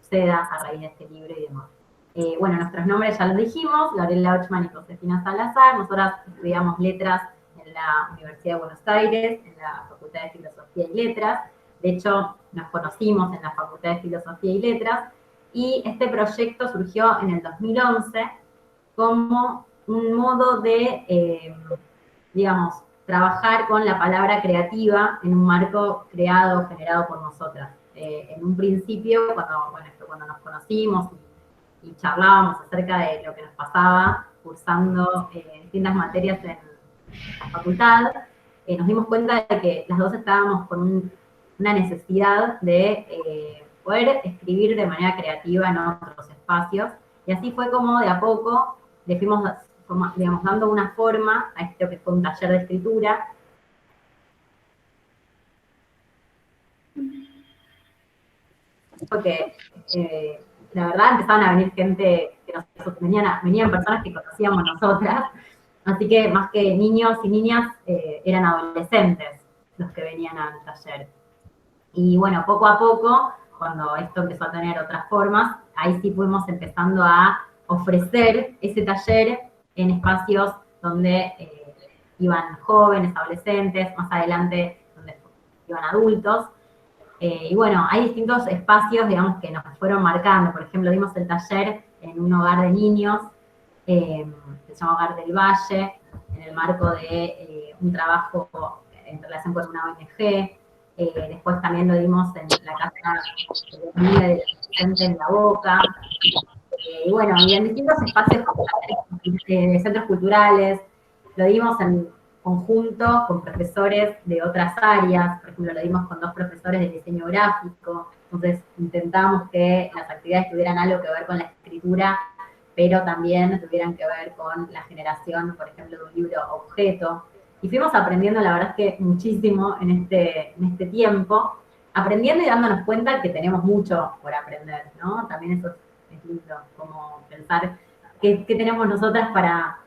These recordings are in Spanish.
sucedas a raíz de este libro y demás. Bueno, nuestros nombres ya los dijimos, Gabriela Ochman y Josefina Salazar. Nosotras estudiamos letras en la Universidad de Buenos Aires, en la Facultad de Filosofía y Letras. De hecho, nos conocimos en la Facultad de Filosofía y Letras, y este proyecto surgió en el 2011 como un modo de, digamos, trabajar con la palabra creativa en un marco creado, generado por nosotras. En un principio, cuando nos conocimos y charlábamos acerca de lo que nos pasaba cursando distintas materias en la facultad, nos dimos cuenta de que las dos estábamos con una necesidad de poder escribir de manera creativa en otros espacios, y así fue como de a poco le fuimos, digamos, dando una forma a esto que fue un taller de escritura. Porque la verdad empezaban a venir gente, venían personas que conocíamos nosotras, así que más que niños y niñas, eran adolescentes los que venían al taller. Y bueno, poco a poco, cuando esto empezó a tener otras formas, ahí sí fuimos empezando a ofrecer ese taller en espacios donde iban jóvenes, adolescentes, más adelante donde iban adultos. Y bueno, hay distintos espacios, digamos, que nos fueron marcando. Por ejemplo, dimos el taller en un hogar de niños, que se llama Hogar del Valle, en el marco de un trabajo en relación con una ONG. Después también lo dimos en la Casa de Comida de Gente en La Boca. Y bueno, y en distintos espacios de centros culturales. Lo dimos en conjunto con profesores de otras áreas. Por ejemplo, lo dimos con 2 profesores de diseño gráfico. Entonces intentamos que las actividades tuvieran algo que ver con la escritura, pero también tuvieran que ver con la generación, por ejemplo, de un libro objeto. Y fuimos aprendiendo, la verdad es que muchísimo en este tiempo, aprendiendo y dándonos cuenta que tenemos mucho por aprender, ¿no? También eso es lindo, como pensar qué tenemos nosotras para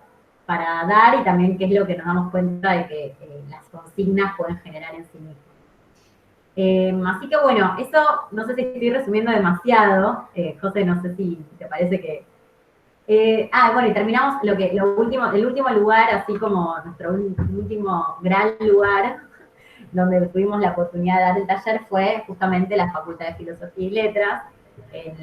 dar, y también qué es lo que nos damos cuenta de que las consignas pueden generar en sí mismas. Así que bueno, eso no sé si estoy resumiendo demasiado. José, no sé si te parece que... bueno, y terminamos el último lugar, así como nuestro último gran lugar, donde tuvimos la oportunidad de dar el taller, fue justamente la Facultad de Filosofía y Letras. En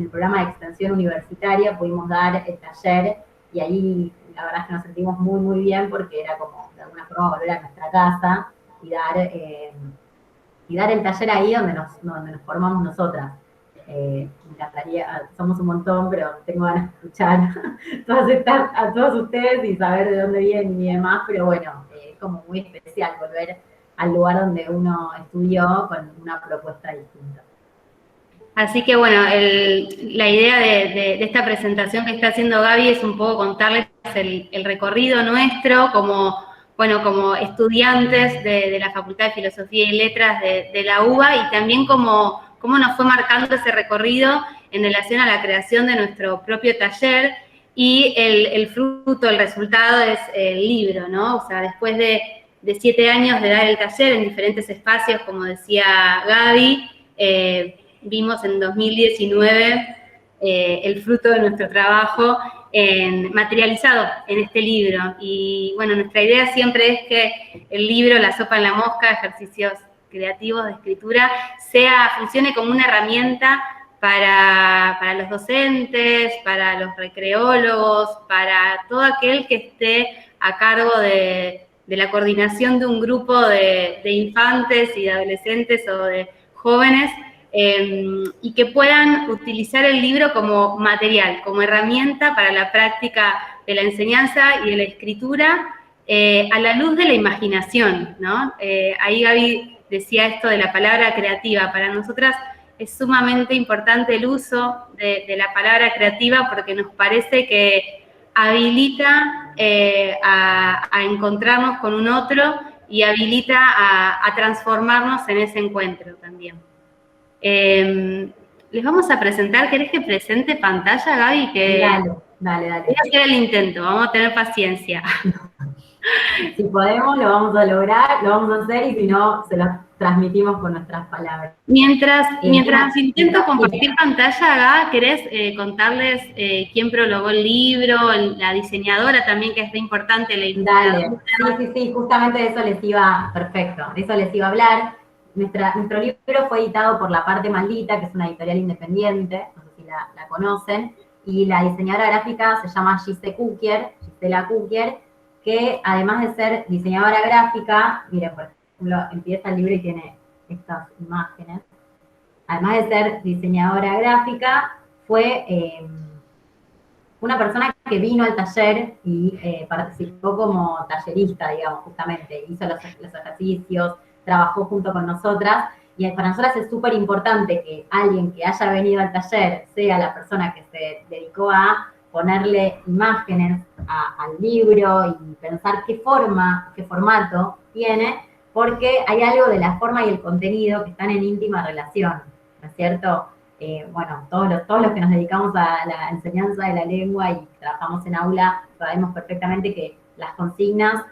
el programa de extensión universitaria pudimos dar el taller, y ahí la verdad es que nos sentimos muy, muy bien, porque era como de alguna forma volver a nuestra casa y dar el taller ahí donde nos formamos nosotras. Me encantaría, somos un montón, pero tengo ganas de escuchar a todos ustedes y saber de dónde vienen y demás, pero bueno, es como muy especial volver al lugar donde uno estudió con una propuesta distinta. Así que bueno, la idea de esta presentación que está haciendo Gaby es un poco contarles el recorrido nuestro como estudiantes de la Facultad de Filosofía y Letras de la UBA, y también cómo nos fue marcando ese recorrido en relación a la creación de nuestro propio taller, y el fruto, el resultado es el libro, ¿no? O sea, después de 7 años de dar el taller en diferentes espacios, como decía Gaby, vimos en 2019 el fruto de nuestro trabajo materializado en este libro. Y bueno, nuestra idea siempre es que el libro, La sopa en la mosca, ejercicios creativos de escritura, funcione como una herramienta para los docentes, para los recreólogos, para todo aquel que esté a cargo de la coordinación de un grupo de infantes y de adolescentes o de jóvenes, y que puedan utilizar el libro como material, como herramienta para la práctica de la enseñanza y de la escritura, a la luz de la imaginación, ¿no? Ahí Gaby decía esto de la palabra creativa. Para nosotras es sumamente importante el uso de la palabra creativa, porque nos parece que habilita a encontrarnos con un otro y habilita a transformarnos en ese encuentro también. Les vamos a presentar. ¿Querés que presente pantalla, Gaby? Dale. Voy a hacer el intento, vamos a tener paciencia. Si podemos, lo vamos a lograr, lo vamos a hacer, y si no, se lo transmitimos con nuestras palabras. Mientras intento compartir pantalla, Gá, ¿querés contarles quién prologó el libro, la diseñadora también, que es re importante, la ilustradora? Dale, sí, justamente de eso les iba, perfecto, de eso les iba a hablar. Nuestro libro fue editado por La Parte Maldita, que es una editorial independiente, no sé si la conocen, y la diseñadora gráfica se llama Gisela Kukier, que además de ser diseñadora gráfica, miren, por ejemplo, empieza el libro y tiene estas imágenes. Además de ser diseñadora gráfica, fue una persona que vino al taller y participó como tallerista, digamos, justamente. Hizo los ejercicios, trabajó junto con nosotras. Y para nosotras es súper importante que alguien que haya venido al taller sea la persona que se dedicó a ponerle imágenes al libro y pensar qué formato tiene, porque hay algo de la forma y el contenido que están en íntima relación, ¿no es cierto? Bueno, todos los que nos dedicamos a la enseñanza de la lengua y trabajamos en aula, sabemos perfectamente que las consignas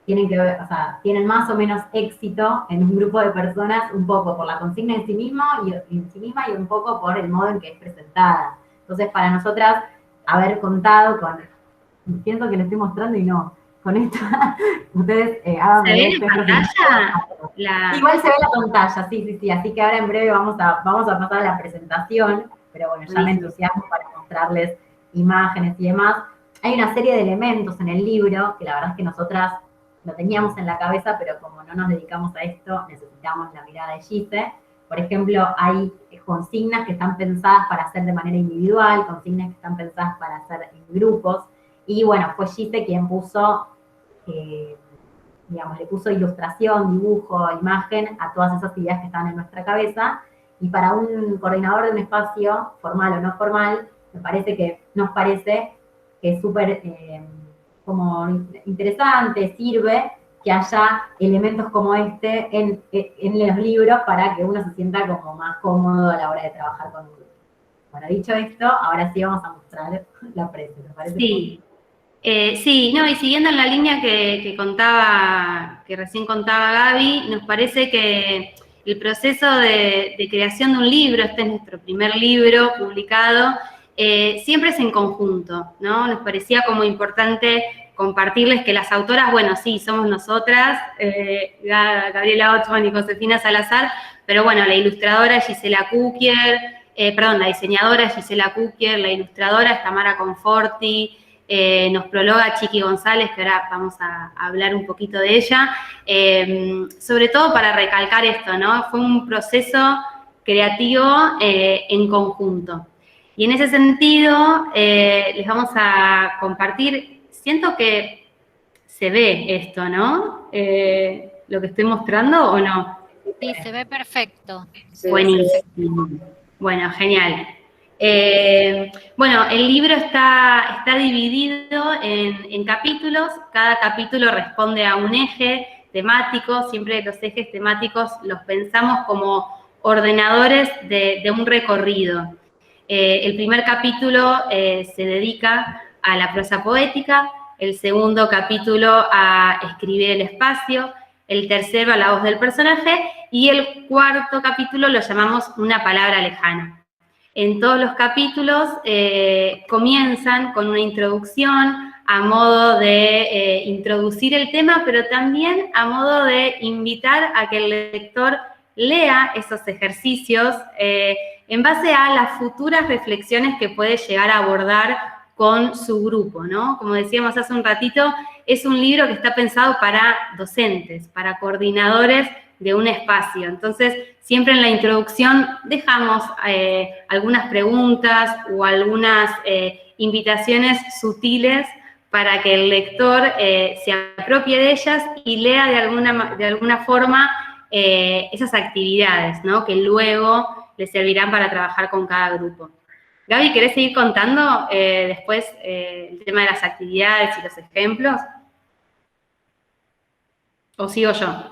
tienen que ver, o sea, tienen más o menos éxito en un grupo de personas, un poco por la consigna en sí misma y un poco por el modo en que es presentada. Entonces, para nosotras, haber contado pienso que lo estoy mostrando y no, con esto, ustedes hagan... ¿Se ve en pantalla? Igual se ve la pantalla, sí, así que ahora en breve vamos a pasar a la presentación, pero bueno, ya me entusiasmo para mostrarles imágenes y demás. Hay una serie de elementos en el libro que la verdad es que nosotras lo teníamos en la cabeza, pero como no nos dedicamos a esto, necesitamos la mirada de Gise. Por ejemplo, hay consignas que están pensadas para hacer de manera individual, consignas que están pensadas para hacer en grupos, y bueno, fue Gise quien puso, digamos, le puso ilustración, dibujo, imagen a todas esas ideas que estaban en nuestra cabeza, y para un coordinador de un espacio, formal o no formal, nos parece que es súper como interesante, sirve que haya elementos como este en los libros para que uno se sienta como más cómodo a la hora de trabajar con un grupo. Bueno, dicho esto, ahora sí vamos a mostrar la presa, ¿te parece? Sí. Sí, no, y siguiendo en la línea que recién contaba Gaby, nos parece que el proceso de creación de un libro, este es nuestro primer libro publicado, siempre es en conjunto, ¿no? Nos parecía como importante compartirles que las autoras, bueno, sí, somos nosotras, Gabriela Ochman y Josefina Salazar, pero bueno, la ilustradora Gisela Kukier, la diseñadora Gisela Kukier, la ilustradora es Tamara Conforti, nos prologa Chiqui González, que ahora vamos a hablar un poquito de ella, sobre todo para recalcar esto, ¿no? Fue un proceso creativo en conjunto. Y en ese sentido, les vamos a compartir, siento que se ve esto, ¿no? Lo que estoy mostrando, ¿o no? Sí, se ve perfecto. Buenísimo. Bueno, genial. Bueno, el libro está dividido en capítulos, cada capítulo responde a un eje temático, siempre los ejes temáticos los pensamos como ordenadores de un recorrido. El primer capítulo se dedica a la prosa poética, el segundo capítulo a escribir el espacio, el tercero a la voz del personaje y el cuarto capítulo lo llamamos una palabra lejana. En todos los capítulos comienzan con una introducción a modo de introducir el tema, pero también a modo de invitar a que el lector lea esos ejercicios en base a las futuras reflexiones que puede llegar a abordar con su grupo, ¿no? Como decíamos hace un ratito, es un libro que está pensado para docentes, para coordinadores de un espacio. Entonces, siempre en la introducción dejamos algunas preguntas o algunas invitaciones sutiles para que el lector se apropie de ellas y lea de alguna forma esas actividades, ¿no? Que luego le servirán para trabajar con cada grupo. Gaby, ¿querés seguir contando después el tema de las actividades y los ejemplos? ¿O sigo yo?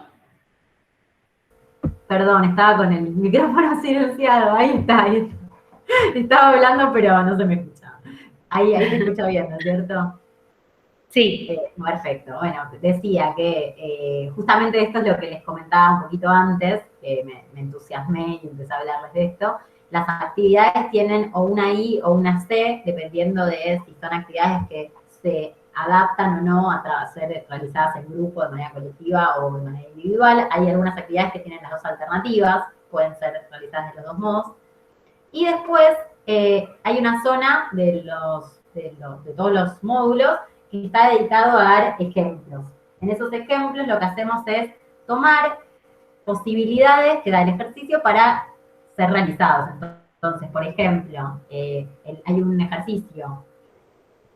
Perdón, estaba con el micrófono silenciado, ahí está. Estaba hablando, pero no se me escuchaba. Ahí se escucha bien, ¿no es cierto? Sí. Perfecto. Bueno, decía que justamente esto es lo que les comentaba un poquito antes, que me entusiasmé y empecé a hablarles de esto. Las actividades tienen o una I o una C, dependiendo de si son actividades que se adaptan o no a ser realizadas en grupo, de manera colectiva o de manera individual. Hay algunas actividades que tienen las dos alternativas, pueden ser realizadas de los dos modos. Y después hay una zona de todos los módulos que está dedicado a dar ejemplos. En esos ejemplos lo que hacemos es tomar posibilidades que da el ejercicio para ser realizados. Entonces, por ejemplo, hay un ejercicio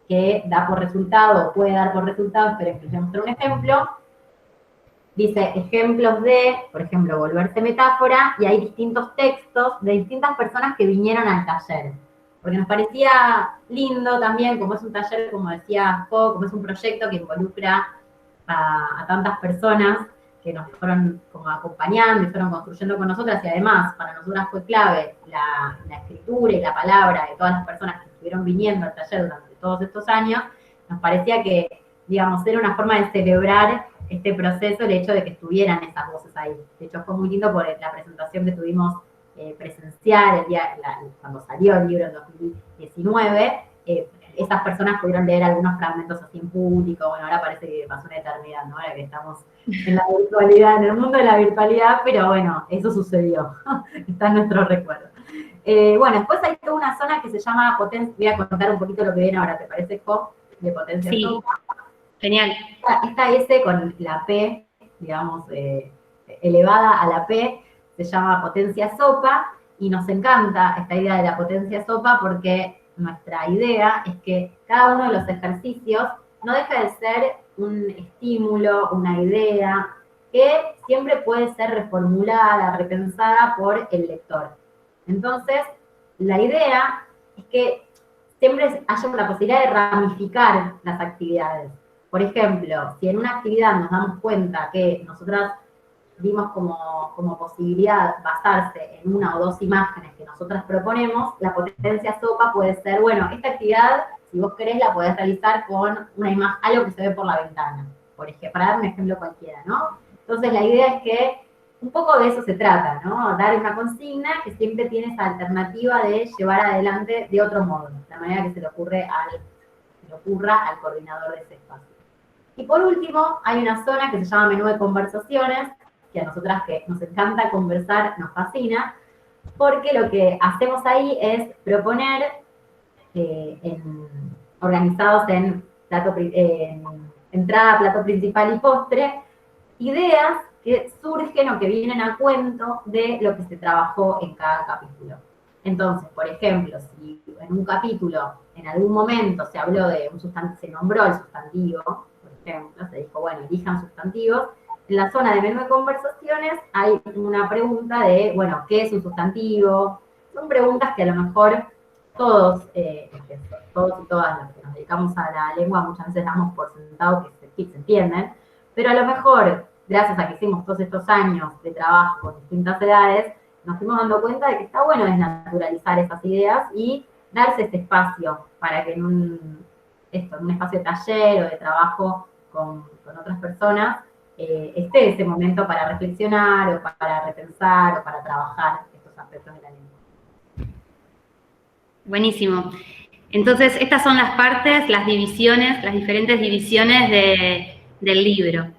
que da por resultado, puede dar por resultado, esperen que les voy a mostrar un ejemplo. Dice ejemplos de, por ejemplo, volverse metáfora, y hay distintos textos de distintas personas que vinieron al taller. Porque nos parecía lindo también, como es un taller, como decía Jo, como es un proyecto que involucra a tantas personas que nos fueron como acompañando y fueron construyendo con nosotras, y además para nosotras fue clave la escritura y la palabra de todas las personas que estuvieron viniendo al taller durante todos estos años. Nos parecía que, digamos, era una forma de celebrar este proceso, el hecho de que estuvieran esas voces ahí. De hecho, fue muy lindo por la presentación que tuvimos presencial el día, cuando salió el libro en 2019. Esas personas pudieron leer algunos fragmentos así en público. Bueno, ahora parece que pasó una eternidad, ¿no? Ahora que estamos en la virtualidad, en el mundo de la virtualidad, pero bueno, eso sucedió. Está en nuestro recuerdo. Bueno, después hay toda una zona que se llama potencia. Voy a contar un poquito lo que viene ahora, ¿te parece, Jo? De potencia. Sí. Genial. Esta S con la P, digamos, elevada a la P, se llama potencia sopa, y nos encanta esta idea de la potencia sopa porque nuestra idea es que cada uno de los ejercicios no deja de ser un estímulo, una idea, que siempre puede ser reformulada, repensada por el lector. Entonces, la idea es que siempre haya la posibilidad de ramificar las actividades. Por ejemplo, si en una actividad nos damos cuenta que nosotras vimos como posibilidad basarse en una o dos imágenes que nosotras proponemos, la potencia sopa puede ser, bueno, esta actividad, si vos querés, la podés realizar con una imagen, algo que se ve por la ventana, por ejemplo, para dar un ejemplo cualquiera, ¿no? Entonces la idea es que un poco de eso se trata, ¿no? Dar una consigna que siempre tiene esa alternativa de llevar adelante de otro modo, de la manera que se le ocurra al coordinador de ese espacio. Y por último, hay una zona que se llama menú de conversaciones, que a nosotras que nos encanta conversar, nos fascina, porque lo que hacemos ahí es proponer, organizados en entrada, plato principal y postre, ideas que surgen o que vienen a cuento de lo que se trabajó en cada capítulo. Entonces, por ejemplo, si en un capítulo, en algún momento se habló de un sustantivo, se nombró el sustantivo, por ejemplo, se dijo, bueno, elijan sustantivos. En la zona de menú de conversaciones hay una pregunta de, bueno, ¿qué es un sustantivo? Son preguntas que a lo mejor todos y todas los que nos dedicamos a la lengua muchas veces damos por sentado que se entienden, pero a lo mejor, gracias a que hicimos todos estos años de trabajo con distintas edades, nos fuimos dando cuenta de que está bueno desnaturalizar esas ideas y darse este espacio para que en un espacio de taller o de trabajo con otras personas, esté ese momento para reflexionar o para repensar o para trabajar estos aspectos de la lengua. Buenísimo. Entonces, estas son las partes, las divisiones, las diferentes divisiones del libro.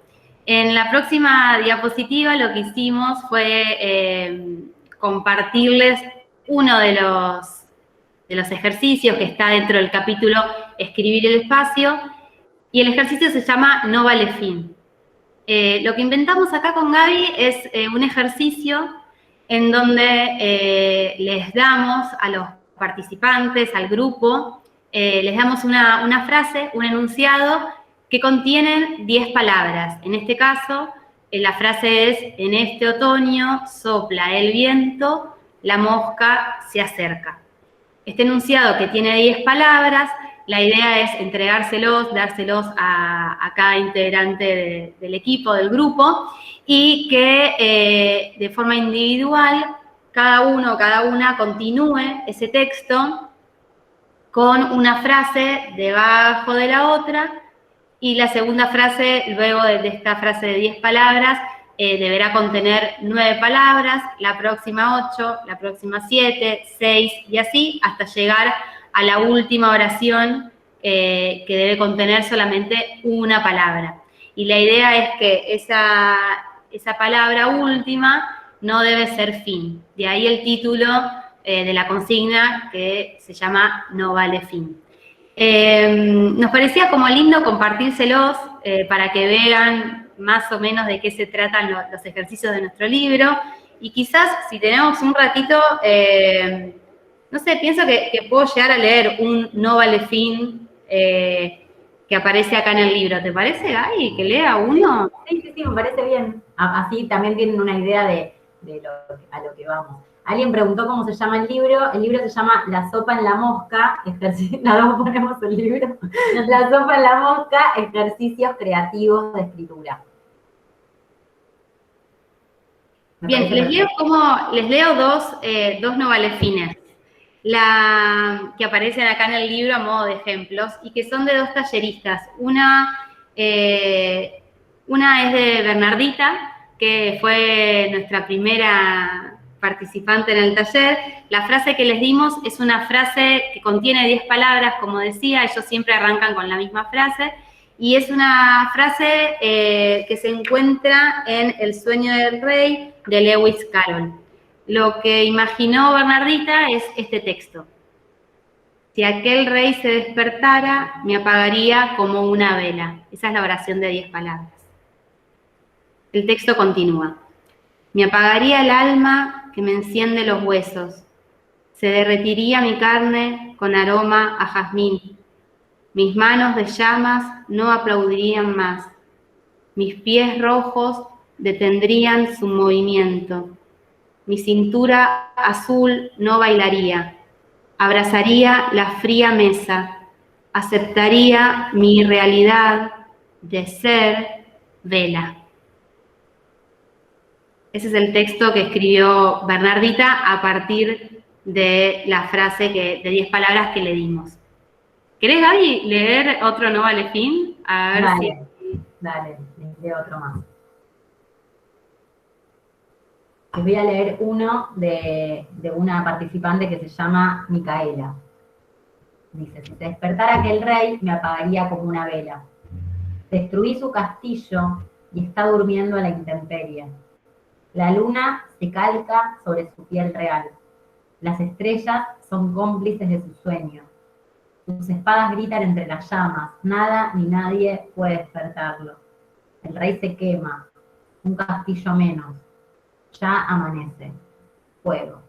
En la próxima diapositiva lo que hicimos fue compartirles uno de los ejercicios que está dentro del capítulo Escribir el espacio, y el ejercicio se llama No vale fin. Lo que inventamos acá con Gaby es un ejercicio en donde les damos a los participantes, al grupo, les damos una frase, un enunciado que contienen 10 palabras. En este caso, la frase es: en este otoño sopla el viento, la mosca se acerca. Este enunciado, que tiene 10 palabras, la idea es entregárselos, dárselos a cada integrante del equipo, del grupo, y que de forma individual cada uno, cada una continúe ese texto con una frase debajo de la otra Y la segunda frase, luego de esta frase de 10 palabras, deberá contener 9 palabras, la próxima 8, la próxima 7, 6 y así hasta llegar a la última oración que debe contener solamente una palabra. Y la idea es que esa palabra última no debe ser fin. De ahí el título de la consigna que se llama No vale fin. Nos parecía como lindo compartírselos para que vean más o menos de qué se tratan los ejercicios de nuestro libro. Y quizás, si tenemos un ratito, no sé, pienso que puedo llegar a leer un No vale fin que aparece acá en el libro. ¿Te parece, Gaby, que lea uno? Sí, me parece bien. Así también tienen una idea de a lo que vamos. Alguien preguntó cómo se llama el libro. El libro se llama La sopa en la mosca. Nada, ponemos el libro. La sopa en la mosca, ejercicios creativos de escritura. Bien, les leo dos novalefines que aparecen acá en el libro a modo de ejemplos y que son de dos talleristas. Una es de Bernardita, que fue nuestra primera participante en el taller. La frase que les dimos es una frase que contiene 10 palabras, como decía, ellos siempre arrancan con la misma frase, y es una frase que se encuentra en El sueño del rey de Lewis Carroll. Lo que imaginó Bernardita es este texto. Si aquel rey se despertara, me apagaría como una vela. Esa es la oración de 10 palabras. El texto continúa. Me apagaría el alma que me enciende los huesos. Se derretiría mi carne con aroma a jazmín. Mis manos de llamas no aplaudirían más. Mis pies rojos detendrían su movimiento. Mi cintura azul no bailaría. Abrazaría la fría mesa. Aceptaría mi realidad de ser vela. Ese es el texto que escribió Bernardita a partir de la frase de 10 palabras que le dimos. ¿Querés, Gaby, leer otro No vale fin? A ver Dale, leo otro más. Les voy a leer uno de una participante que se llama Micaela. Dice, si se despertara aquel rey, me apagaría como una vela. Destruí su castillo y está durmiendo a la intemperie. La luna se calca sobre su piel real. Las estrellas son cómplices de su sueño. Sus espadas gritan entre las llamas. Nada ni nadie puede despertarlo. El rey se quema. Un castillo menos. Ya amanece. Fuego.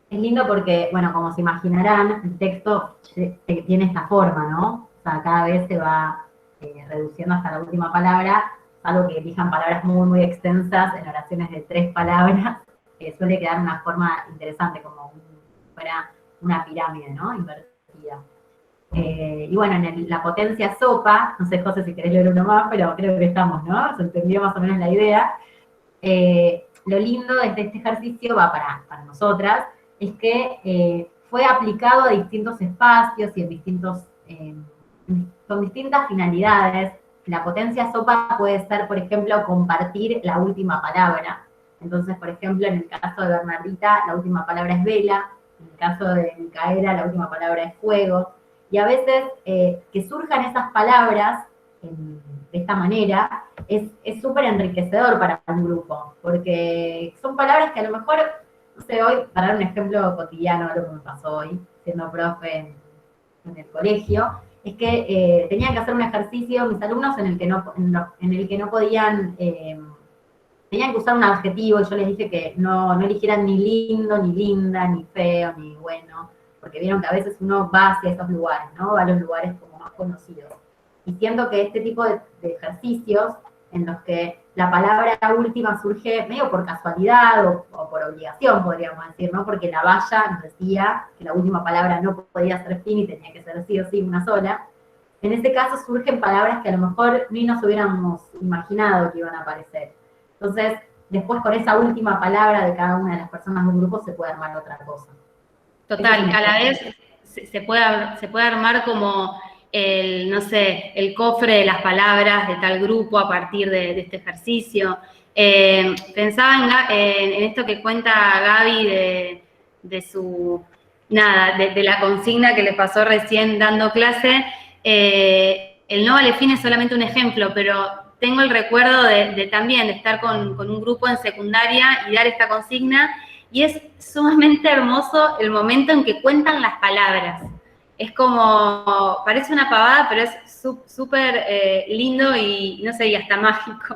Es lindo porque, bueno, como se imaginarán, el texto tiene esta forma, ¿no? O sea, cada vez se va reduciendo hasta la última palabra, algo que elijan palabras muy, muy extensas en oraciones de 3 palabras, suele quedar una forma interesante, como fuera una pirámide, ¿no? Invertida. Y bueno, en la potencia sopa, no sé, José, si querés leer uno más, pero creo que estamos, ¿no? Se entendió más o menos la idea. Lo lindo de este ejercicio, va para nosotras, es que fue aplicado a distintos espacios y con distintas finalidades. La potencia sopa puede ser, por ejemplo, compartir la última palabra. Entonces, por ejemplo, en el caso de Bernardita, la última palabra es vela. En el caso de Micaela, la última palabra es fuego. Y a veces que surjan esas palabras de esta manera es súper enriquecedor para un grupo, porque son palabras que a lo mejor, no sé, hoy, para dar un ejemplo cotidiano de lo que me pasó hoy, siendo profe en el colegio, es que tenían que hacer un ejercicio mis alumnos en el que no podían, tenían que usar un adjetivo, y yo les dije que no eligieran ni lindo, ni linda, ni feo, ni bueno, porque vieron que a veces uno va hacia esos lugares, ¿no? Va a los lugares como más conocidos. Y siento que este tipo de ejercicios en los que la palabra última surge medio por casualidad o por obligación, podríamos decir, ¿no? Porque la valla nos decía que la última palabra no podía ser fin y tenía que ser sí o sí una sola. En este caso surgen palabras que a lo mejor ni nos hubiéramos imaginado que iban a aparecer. Entonces, después con esa última palabra de cada una de las personas del grupo se puede armar otra cosa. Total, a la vez se puede armar como no sé, el cofre de las palabras de tal grupo a partir de este ejercicio. Pensaba en esto que cuenta Gaby de su, nada, de la consigna que le pasó recién dando clase. El no vale fin es solamente un ejemplo, pero tengo el recuerdo también de estar con un grupo en secundaria y dar esta consigna, y es sumamente hermoso el momento en que cuentan las palabras. Es como, parece una pavada, pero es súper lindo y, no sé, y hasta mágico.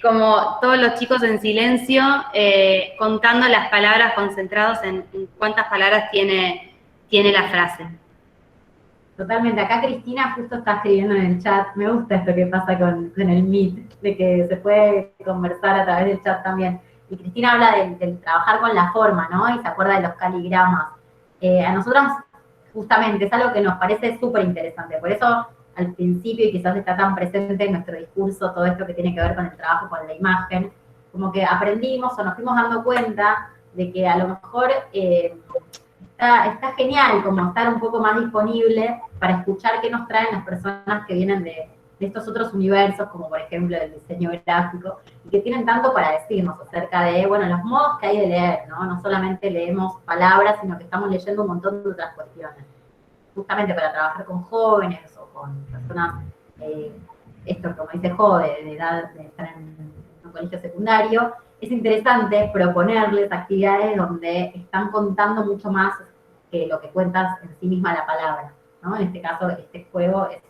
Como todos los chicos en silencio, contando las palabras, concentrados en cuántas palabras tiene la frase. Totalmente. Acá Cristina justo está escribiendo en el chat. Me gusta esto que pasa con el Meet, de que se puede conversar a través del chat también. Y Cristina habla del trabajar con la forma, ¿no? Y se acuerda de los caligramas. A nosotros, justamente, es algo que nos parece súper interesante. Por eso, al principio, y quizás está tan presente en nuestro discurso, todo esto que tiene que ver con el trabajo con la imagen, como que aprendimos o nos fuimos dando cuenta de que a lo mejor está genial como estar un poco más disponible para escuchar qué nos traen las personas que vienen de estos otros universos, como por ejemplo el diseño gráfico, y que tienen tanto para decirnos acerca de, bueno, los modos que hay de leer, ¿no? No solamente leemos palabras, sino que estamos leyendo un montón de otras cuestiones. Justamente para trabajar con jóvenes o con personas, esto como dice Jo, de edad de estar en un colegio secundario, es interesante proponerles actividades donde están contando mucho más que lo que cuentas en sí misma la palabra, ¿no? En este caso, este juego es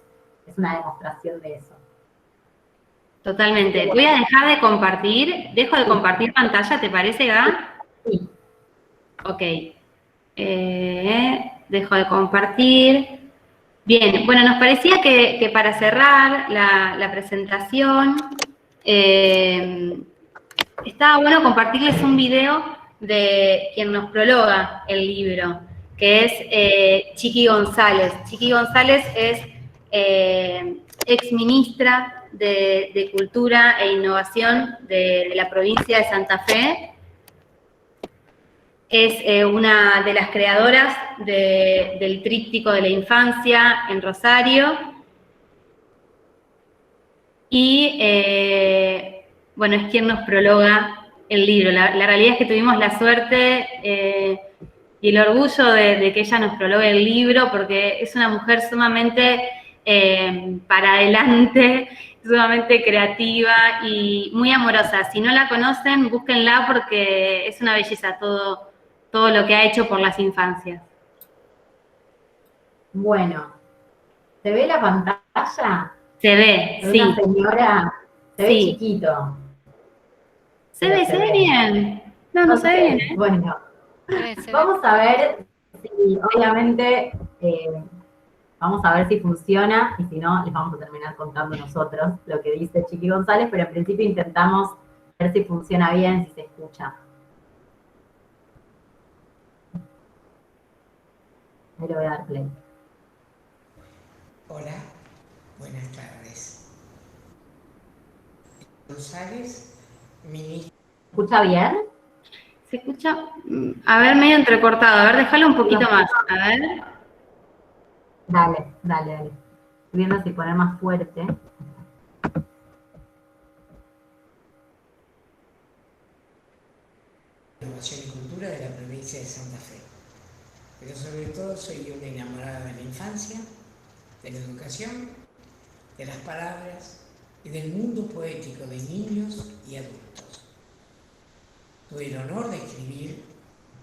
una demostración de eso. Totalmente. Voy a dejar de compartir. ¿Dejo de compartir pantalla, te parece, Gá? Sí. Ok. Dejo de compartir. Bien, bueno, nos parecía que para cerrar la presentación, estaba bueno compartirles un video de quien nos prologa el libro, que es Chiqui González. Chiqui González es ex ministra de Cultura e Innovación de la provincia de Santa Fe. Es una de las creadoras del Tríptico de la Infancia en Rosario. Y, bueno, es quien nos prologa el libro. La realidad es que tuvimos la suerte y el orgullo de que ella nos prologue el libro, porque es una mujer sumamente para adelante, sumamente creativa y muy amorosa. Si no la conocen, búsquenla porque es una belleza todo lo que ha hecho por las infancias. Bueno, ¿se ve la pantalla? Se ve, sí. Una señora, se ve Sí. chiquito. Se ve bien. No se ve bien, ¿eh? Bueno, Se ve vamos a ver si, obviamente, vamos a ver si funciona, y si no, les vamos a terminar contando nosotros lo que dice Chiqui González, pero en principio intentamos ver si funciona bien, si se escucha. Ahí le voy a dar play. Hola, buenas tardes. González, ministro. ¿Se escucha bien? Se escucha, a ver, medio entrecortado. A ver, déjalo un poquito más. A ver. Dale. Estoy viendo si poner más fuerte. Innovación y Cultura de la provincia de Santa Fe. Pero sobre todo soy una enamorada de la infancia, de la educación, de las palabras y del mundo poético de niños y adultos. Tuve el honor de escribir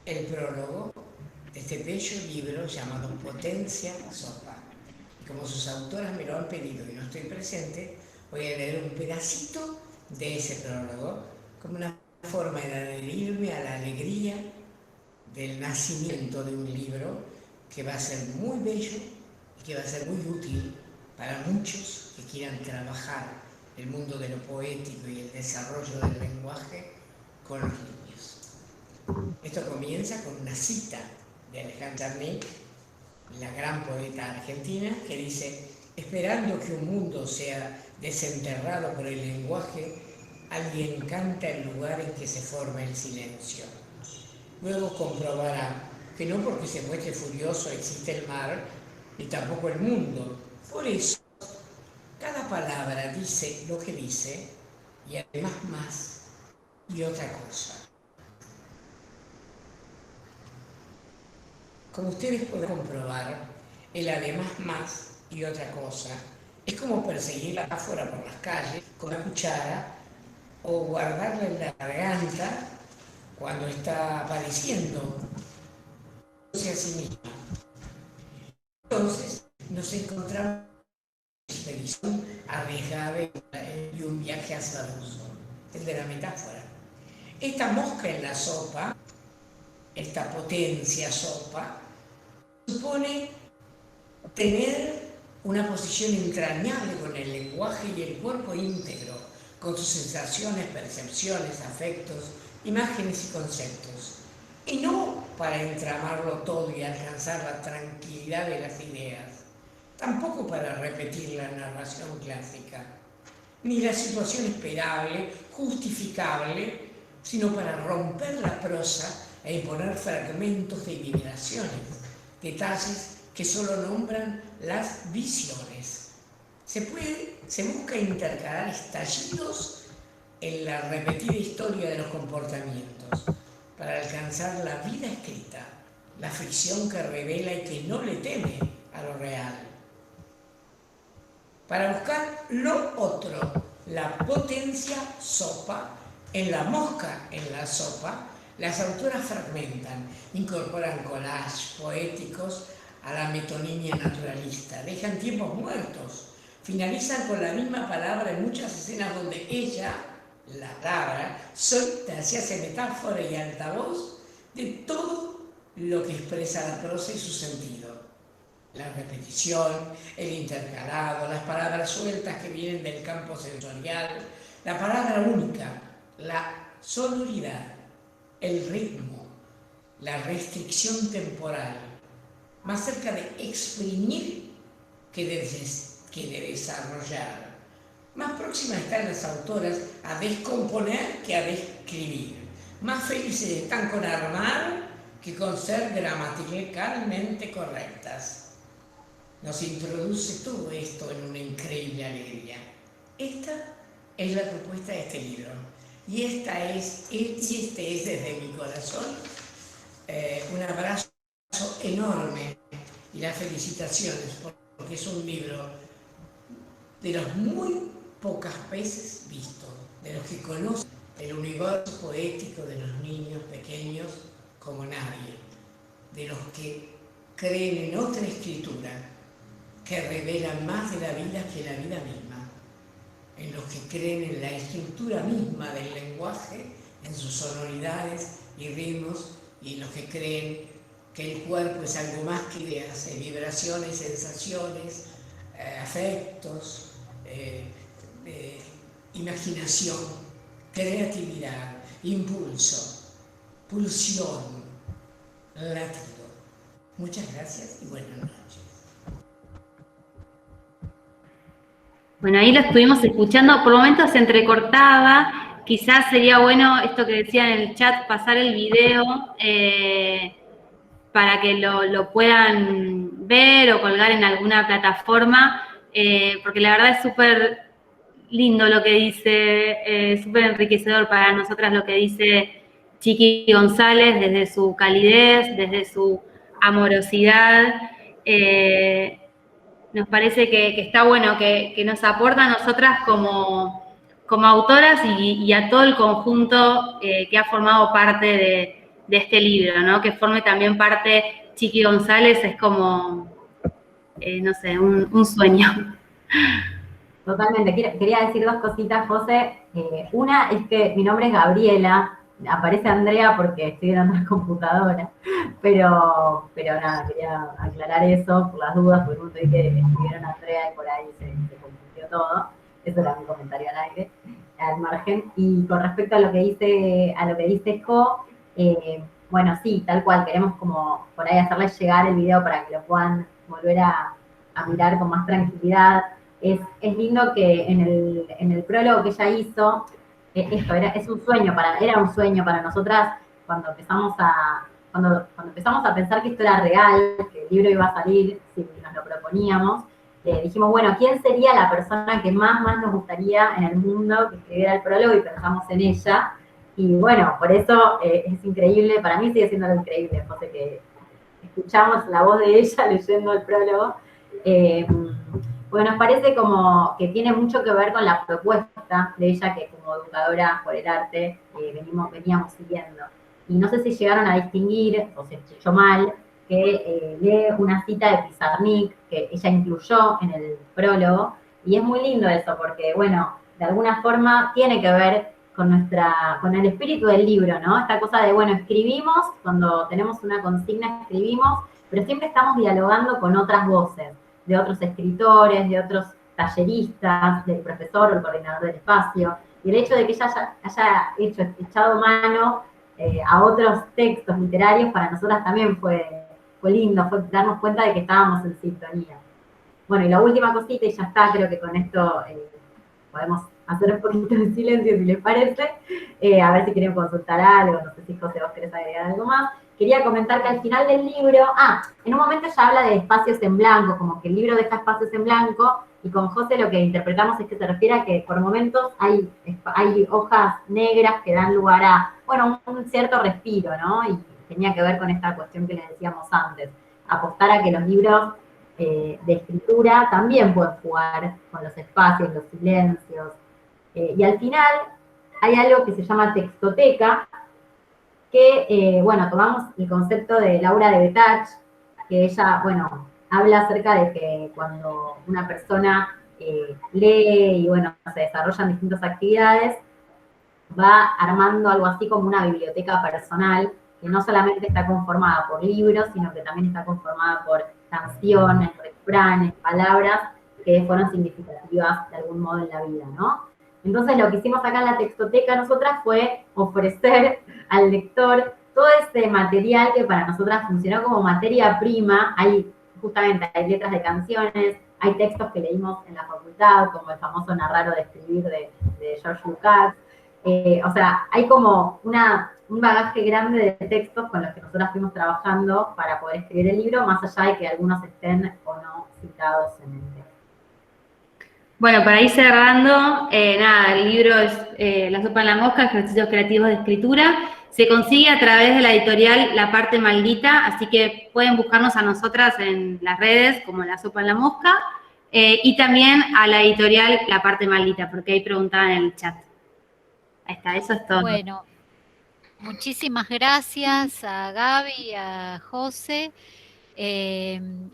el prólogo de este bello libro llamado Potencia Sopa. Y como sus autoras me lo han pedido y no estoy presente, voy a leer un pedacito de ese prólogo como una forma de adherirme a la alegría del nacimiento de un libro que va a ser muy bello y que va a ser muy útil para muchos que quieran trabajar el mundo de lo poético y el desarrollo del lenguaje con los niños. Esto comienza con una cita de Alejandra Neck, la gran poeta argentina, que dice: esperando que un mundo sea desenterrado por el lenguaje, alguien canta el lugar en que se forma el silencio. Luego comprobará que no porque se muestre furioso existe el mar, ni tampoco el mundo, Por eso, cada palabra dice lo que dice y además más y otra cosa. Como ustedes pueden comprobar, el además más y otra cosa es como perseguir la metáfora por las calles con la cuchara o guardarla en la garganta cuando está apareciendo a sí misma. Entonces nos encontramos en una expedición arriesgada y un viaje azaroso, el de la metáfora. Esta mosca en la sopa, esta potencia sopa, supone tener una posición entrañable con el lenguaje y el cuerpo íntegro, con sus sensaciones, percepciones, afectos, imágenes y conceptos. Y no para entramarlo todo y alcanzar la tranquilidad de las ideas, tampoco para repetir la narración clásica, ni la situación esperable, justificable, sino para romper la prosa e imponer fragmentos de vibraciones, detalles que solo nombran las visiones. Se busca intercalar estallidos en la repetida historia de los comportamientos para alcanzar la vida escrita, la fricción que revela y que no le teme a lo real. Para buscar lo otro, la potencia sopa, en la mosca en la sopa, las autoras fragmentan, incorporan collages poéticos a la metonimia naturalista, dejan tiempos muertos, finalizan con la misma palabra en muchas escenas donde ella, la palabra, solta, se hace metáfora y altavoz de todo lo que expresa la prosa y su sentido. La repetición, el intercalado, las palabras sueltas que vienen del campo sensorial, la palabra única, la sonoridad, el ritmo, la restricción temporal, más cerca de exprimir que de desarrollar. Más próximas están las autoras a descomponer que a describir. Más felices están con armar que con ser gramaticalmente correctas. Nos introduce todo esto en una increíble alegría. Esta es la propuesta de este libro. Y este es desde mi corazón un abrazo enorme y las felicitaciones, porque es un libro de los muy pocas veces vistos, de los que conocen el universo poético de los niños pequeños como nadie, de los que creen en otra escritura que revela más de la vida que la vida misma, en los que creen en la estructura misma del lenguaje, en sus sonoridades y ritmos, y en los que creen que el cuerpo es algo más que ideas, vibraciones, sensaciones, afectos, imaginación, creatividad, impulso, pulsión, latido. Muchas gracias y buenas noches. Bueno, ahí lo estuvimos escuchando, por momentos se entrecortaba, quizás sería bueno, esto que decía en el chat, pasar el video para que lo puedan ver o colgar en alguna plataforma, porque la verdad es súper lindo lo que dice, súper enriquecedor para nosotras lo que dice Chiqui González, desde su calidez, desde su amorosidad. Nos parece que está bueno, que nos aporta a nosotras como autoras y a todo el conjunto que ha formado parte de este libro, ¿no? Que forme también parte Chiqui González es como, no sé, un sueño. Totalmente. Quería decir dos cositas, José. Una es que mi nombre es Gabriela, aparece Andrea porque estoy en otra computadora, pero nada, quería aclarar eso por las dudas, porque no vi que escribieron Andrea y por ahí se confundió todo. Eso era mi comentario al aire, al margen. Y con respecto a lo que dice Jo, bueno, sí, tal cual, queremos como por ahí hacerles llegar el video para que lo puedan volver a mirar con más tranquilidad. Es lindo que en el prólogo que ella hizo, era un sueño para nosotras cuando empezamos a pensar que esto era real, que el libro iba a salir, si nos lo proponíamos, dijimos, bueno, ¿quién sería la persona que más nos gustaría en el mundo que escribiera el prólogo? Y pensamos en ella. Y bueno, por eso es increíble, para mí sigue siendo algo increíble, José, que escuchamos la voz de ella leyendo el prólogo. Porque nos parece como que tiene mucho que ver con la propuesta de ella, que como educadora por el arte veníamos siguiendo. Y no sé si llegaron a distinguir, o se escuchó mal, que lee una cita de Pizarnik que ella incluyó en el prólogo, y es muy lindo eso, porque, bueno, de alguna forma tiene que ver con el espíritu del libro, ¿no? Esta cosa de, bueno, escribimos, cuando tenemos una consigna escribimos, pero siempre estamos dialogando con otras voces, de otros escritores, de otros talleristas, del profesor o el coordinador del espacio, y el hecho de que ella haya echado mano a otros textos literarios, para nosotras también fue lindo, fue darnos cuenta de que estábamos en sintonía. Bueno, y la última cosita, y ya está, creo que con esto podemos hacer un poquito de silencio, si les parece, a ver si quieren consultar algo, no sé si José vos querés agregar algo más. Quería comentar que al final del libro, en un momento ya habla de espacios en blanco, como que el libro deja espacios en blanco, y con José lo que interpretamos es que se refiere a que por momentos hay hojas negras que dan lugar a, bueno, un cierto respiro, ¿no? Y tenía que ver con esta cuestión que les decíamos antes, apostar a que los libros de escritura también pueden jugar con los espacios, los silencios. Y al final hay algo que se llama textoteca, que, bueno, tomamos el concepto de Laura de Betach, que ella, bueno, habla acerca de que cuando una persona lee y, bueno, se desarrollan distintas actividades, va armando algo así como una biblioteca personal, que no solamente está conformada por libros, sino que también está conformada por canciones, refranes, palabras que fueron significativas de algún modo en la vida, ¿no? Entonces lo que hicimos acá en la textoteca nosotras fue ofrecer al lector todo ese material que para nosotras funcionó como materia prima. Hay letras de canciones, hay textos que leímos en la facultad, como el famoso Narrar o Describir de George Lucas. O sea, hay como un bagaje grande de textos con los que nosotras fuimos trabajando para poder escribir el libro, más allá de que algunos estén o no citados en el texto. Bueno, para ir cerrando, nada, el libro es La sopa en la mosca, ejercicios creativos de escritura. Se consigue a través de la editorial La Parte Maldita, así que pueden buscarnos a nosotras en las redes como La Sopa en la Mosca, y también a la editorial La Parte Maldita, porque ahí preguntaban en el chat. Ahí está, eso es todo. Bueno, muchísimas gracias a Gaby y a José.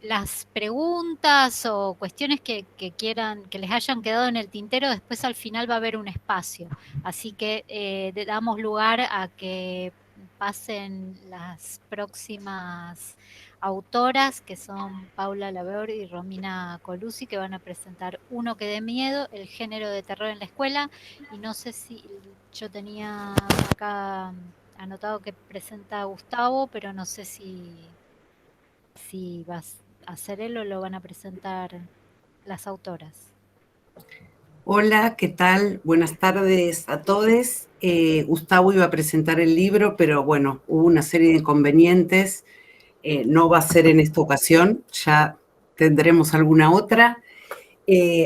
Las preguntas o cuestiones que quieran, que les hayan quedado en el tintero, después al final va a haber un espacio. Así que damos lugar a que pasen las próximas autoras, que son Paula Labeur y Romina Colucci, que van a presentar Uno que dé miedo, el género de terror en la escuela. Y no sé si yo tenía acá anotado que presenta Gustavo, pero no sé si vas a hacer él o lo van a presentar las autoras. Hola, ¿qué tal? Buenas tardes a todos. Gustavo iba a presentar el libro, pero bueno, hubo una serie de inconvenientes. No va a ser en esta ocasión, ya tendremos alguna otra.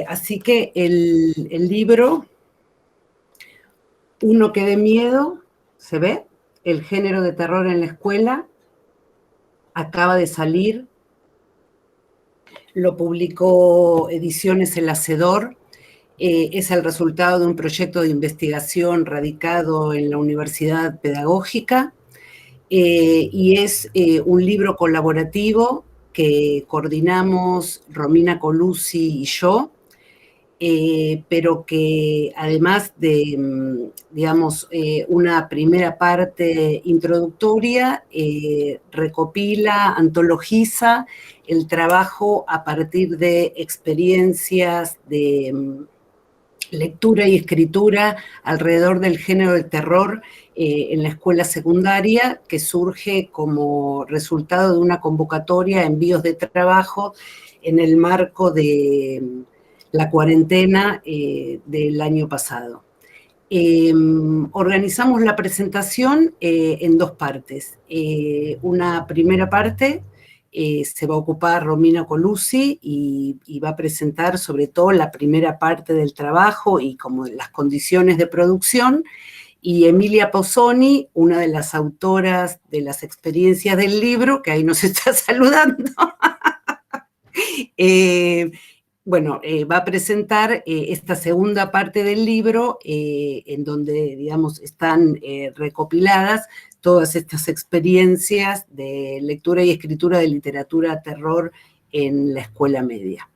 Así que el libro, Uno que dé miedo, ¿se ve? El género de terror en la escuela, acaba de salir, lo publicó Ediciones El Hacedor, es el resultado de un proyecto de investigación radicado en la Universidad Pedagógica, y es un libro colaborativo que coordinamos Romina Colucci y yo, pero que además de, digamos, una primera parte introductoria, recopila, antologiza el trabajo a partir de experiencias de lectura y escritura alrededor del género del terror en la escuela secundaria, que surge como resultado de una convocatoria, envíos de trabajo en el marco de la cuarentena del año pasado. Organizamos la presentación en dos partes. Una primera parte se va a ocupar Romina Colucci y va a presentar sobre todo la primera parte del trabajo y como las condiciones de producción, y Emilia Pozzoni, una de las autoras de las experiencias del libro, que ahí nos está saludando, va a presentar esta segunda parte del libro, en donde, digamos, están recopiladas todas estas experiencias de lectura y escritura de literatura terror en la escuela media.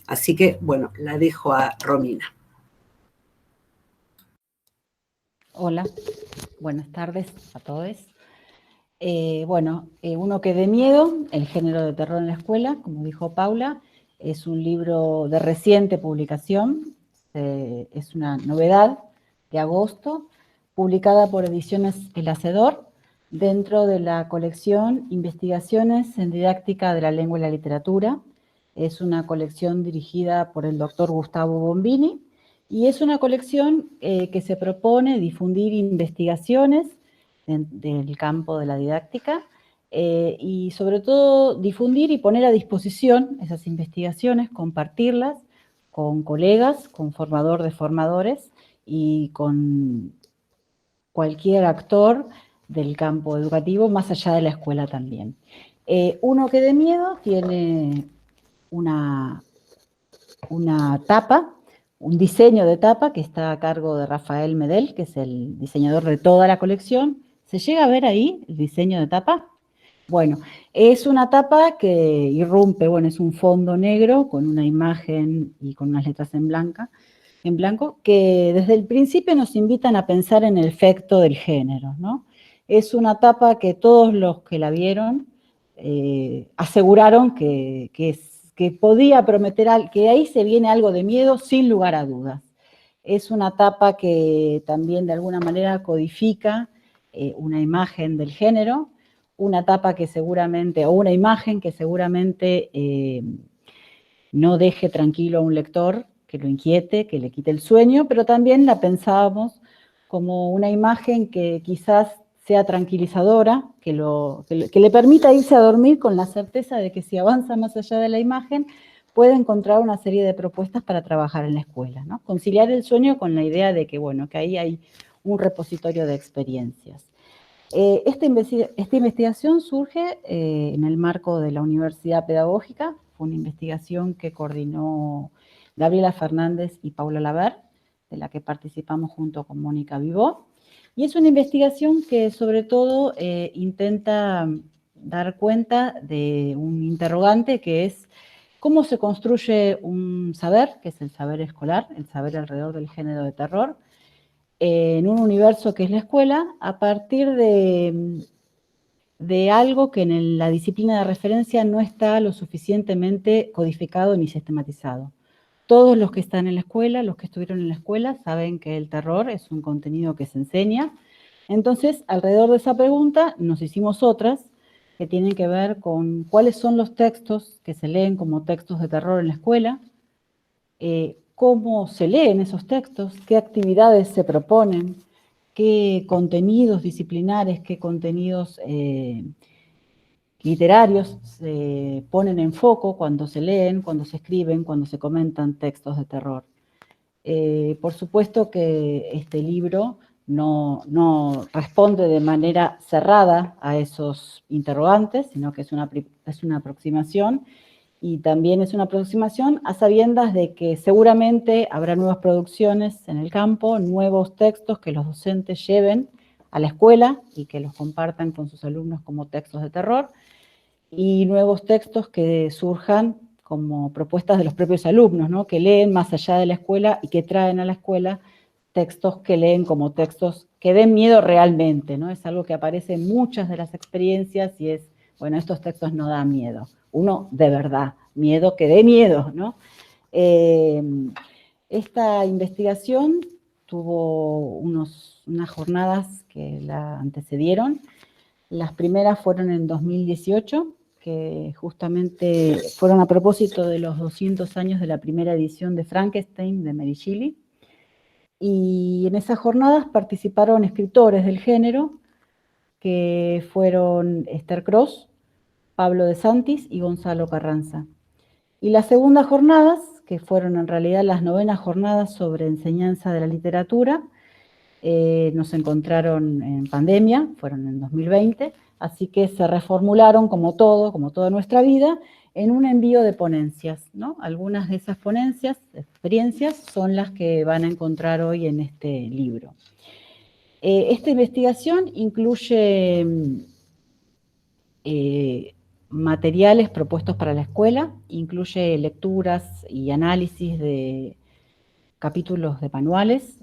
Así que, bueno, la dejo a Romina. Hola, buenas tardes a todos. Uno que dé miedo, el género de terror en la escuela, como dijo Paula, es un libro de reciente publicación, es una novedad de agosto, publicada por Ediciones El Hacedor, dentro de la colección Investigaciones en Didáctica de la Lengua y la Literatura. Es una colección dirigida por el doctor Gustavo Bombini, y es una colección que se propone difundir investigaciones del campo de la didáctica, y sobre todo difundir y poner a disposición esas investigaciones, compartirlas con colegas, con formador de formadores y con cualquier actor del campo educativo, más allá de la escuela también. Uno que dé miedo tiene una tapa, un diseño de tapa que está a cargo de Rafael Medel, que es el diseñador de toda la colección. ¿Se llega a ver ahí el diseño de tapa? Bueno, es una tapa que irrumpe, es un fondo negro con una imagen y con unas letras en blanco, que desde el principio nos invitan a pensar en el efecto del género, ¿no? Es una tapa que todos los que la vieron aseguraron que podía prometer, que ahí se viene algo de miedo sin lugar a dudas. Es una tapa que también de alguna manera codifica una imagen del género, una tapa que seguramente, o una imagen que seguramente no deje tranquilo a un lector, que lo inquiete, que le quite el sueño, pero también la pensábamos como una imagen que quizás sea tranquilizadora, que le permita irse a dormir con la certeza de que si avanza más allá de la imagen, puede encontrar una serie de propuestas para trabajar en la escuela, ¿no? Conciliar el sueño con la idea de que, que ahí hay un repositorio de experiencias. Esta investigación surge en el marco de la Universidad Pedagógica. Fue una investigación que coordinó Gabriela Fernández y Paula Laver, de la que participamos junto con Mónica Vivó. Y es una investigación que sobre todo intenta dar cuenta de un interrogante que es cómo se construye un saber, que es el saber escolar, el saber alrededor del género de terror, en un universo que es la escuela, a partir de algo que en la disciplina de referencia no está lo suficientemente codificado ni sistematizado. Todos los que están en la escuela, los que estuvieron en la escuela, saben que el terror es un contenido que se enseña. Entonces, alrededor de esa pregunta nos hicimos otras que tienen que ver con cuáles son los textos que se leen como textos de terror en la escuela, cómo se leen esos textos, qué actividades se proponen, qué contenidos disciplinares, qué contenidos literarios se ponen en foco cuando se leen, cuando se escriben, cuando se comentan textos de terror. Por supuesto que este libro no responde de manera cerrada a esos interrogantes, sino que es una aproximación, y también es una aproximación a sabiendas de que seguramente habrá nuevas producciones en el campo, nuevos textos que los docentes lleven a la escuela y que los compartan con sus alumnos como textos de terror, y nuevos textos que surjan como propuestas de los propios alumnos, ¿no? Que leen más allá de la escuela y que traen a la escuela textos que leen como textos que den miedo realmente, ¿no? Es algo que aparece en muchas de las experiencias y es, estos textos no dan miedo. Uno, de verdad, miedo que dé miedo, ¿no? Esta investigación tuvo unas jornadas que la antecedieron. Las primeras fueron en 2018, que justamente fueron a propósito de los 200 años de la primera edición de Frankenstein, de Mary Shelley. Y en esas jornadas participaron escritores del género, que fueron Esther Cross, Pablo de Santis y Gonzalo Carranza. Y las segundas jornadas, que fueron en realidad las 9ª jornadas sobre enseñanza de la literatura, nos encontraron en pandemia, fueron en 2020, así que se reformularon como toda nuestra vida, en un envío de ponencias, ¿no? Algunas de esas ponencias, experiencias, son las que van a encontrar hoy en este libro. Esta investigación incluye materiales propuestos para la escuela, incluye lecturas y análisis de capítulos de manuales,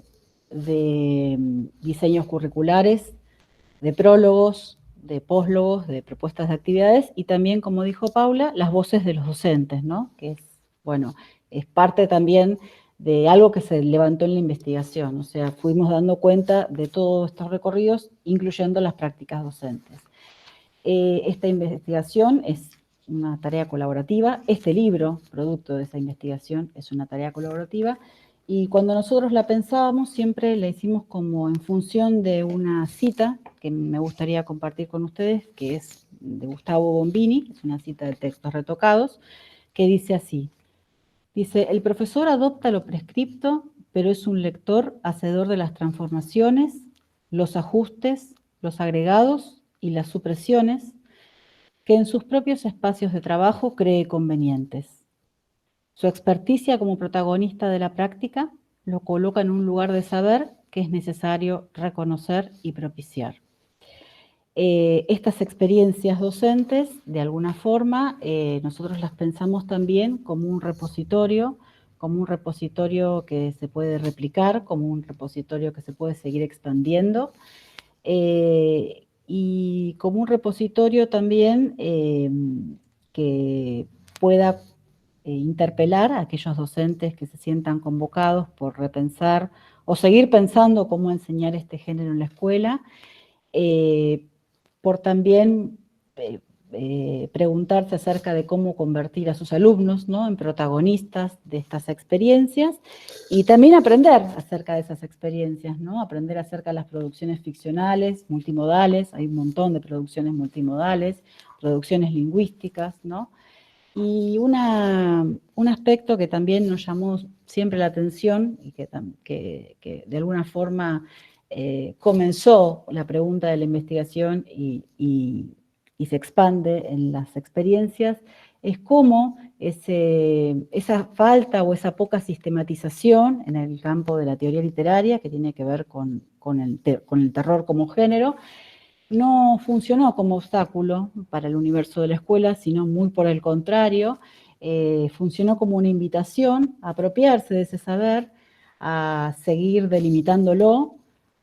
de diseños curriculares, de prólogos, de póslogos, de propuestas de actividades y también, como dijo Paula, las voces de los docentes, ¿no? Que es, bueno, es parte también de algo que se levantó en la investigación, o sea, fuimos dando cuenta de todos estos recorridos, incluyendo las prácticas docentes. Esta investigación es una tarea colaborativa, este libro, producto de esa investigación, es una tarea colaborativa, y cuando nosotros la pensábamos, siempre la hicimos como en función de una cita que me gustaría compartir con ustedes, que es de Gustavo Bombini, es una cita de Textos Retocados, que dice así, dice, el profesor adopta lo prescripto, pero es un lector hacedor de las transformaciones, los ajustes, los agregados y las supresiones que en sus propios espacios de trabajo cree convenientes. Su experticia como protagonista de la práctica lo coloca en un lugar de saber que es necesario reconocer y propiciar. Estas experiencias docentes, de alguna forma, nosotros las pensamos también como un repositorio que se puede replicar, como un repositorio que se puede seguir expandiendo, y como un repositorio también que pueda interpelar a aquellos docentes que se sientan convocados por repensar o seguir pensando cómo enseñar este género en la escuela, por también preguntarse acerca de cómo convertir a sus alumnos, ¿no?, en protagonistas de estas experiencias y también aprender acerca de esas experiencias, ¿no?, aprender acerca de las producciones ficcionales, multimodales, hay un montón de producciones multimodales, producciones lingüísticas, ¿no? Y un aspecto que también nos llamó siempre la atención y que de alguna forma comenzó la pregunta de la investigación y se expande en las experiencias, es cómo esa falta o esa poca sistematización en el campo de la teoría literaria, que tiene que ver con el terror como género, no funcionó como obstáculo para el universo de la escuela, sino muy por el contrario, funcionó como una invitación a apropiarse de ese saber, a seguir delimitándolo,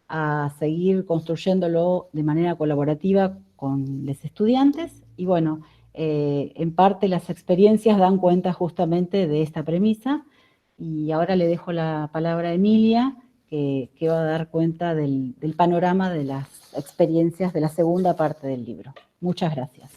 a seguir construyéndolo de manera colaborativa con los estudiantes, y bueno, en parte las experiencias dan cuenta justamente de esta premisa, y ahora le dejo la palabra a Emilia, que va a dar cuenta del panorama de las experiencias de la segunda parte del libro. Muchas gracias.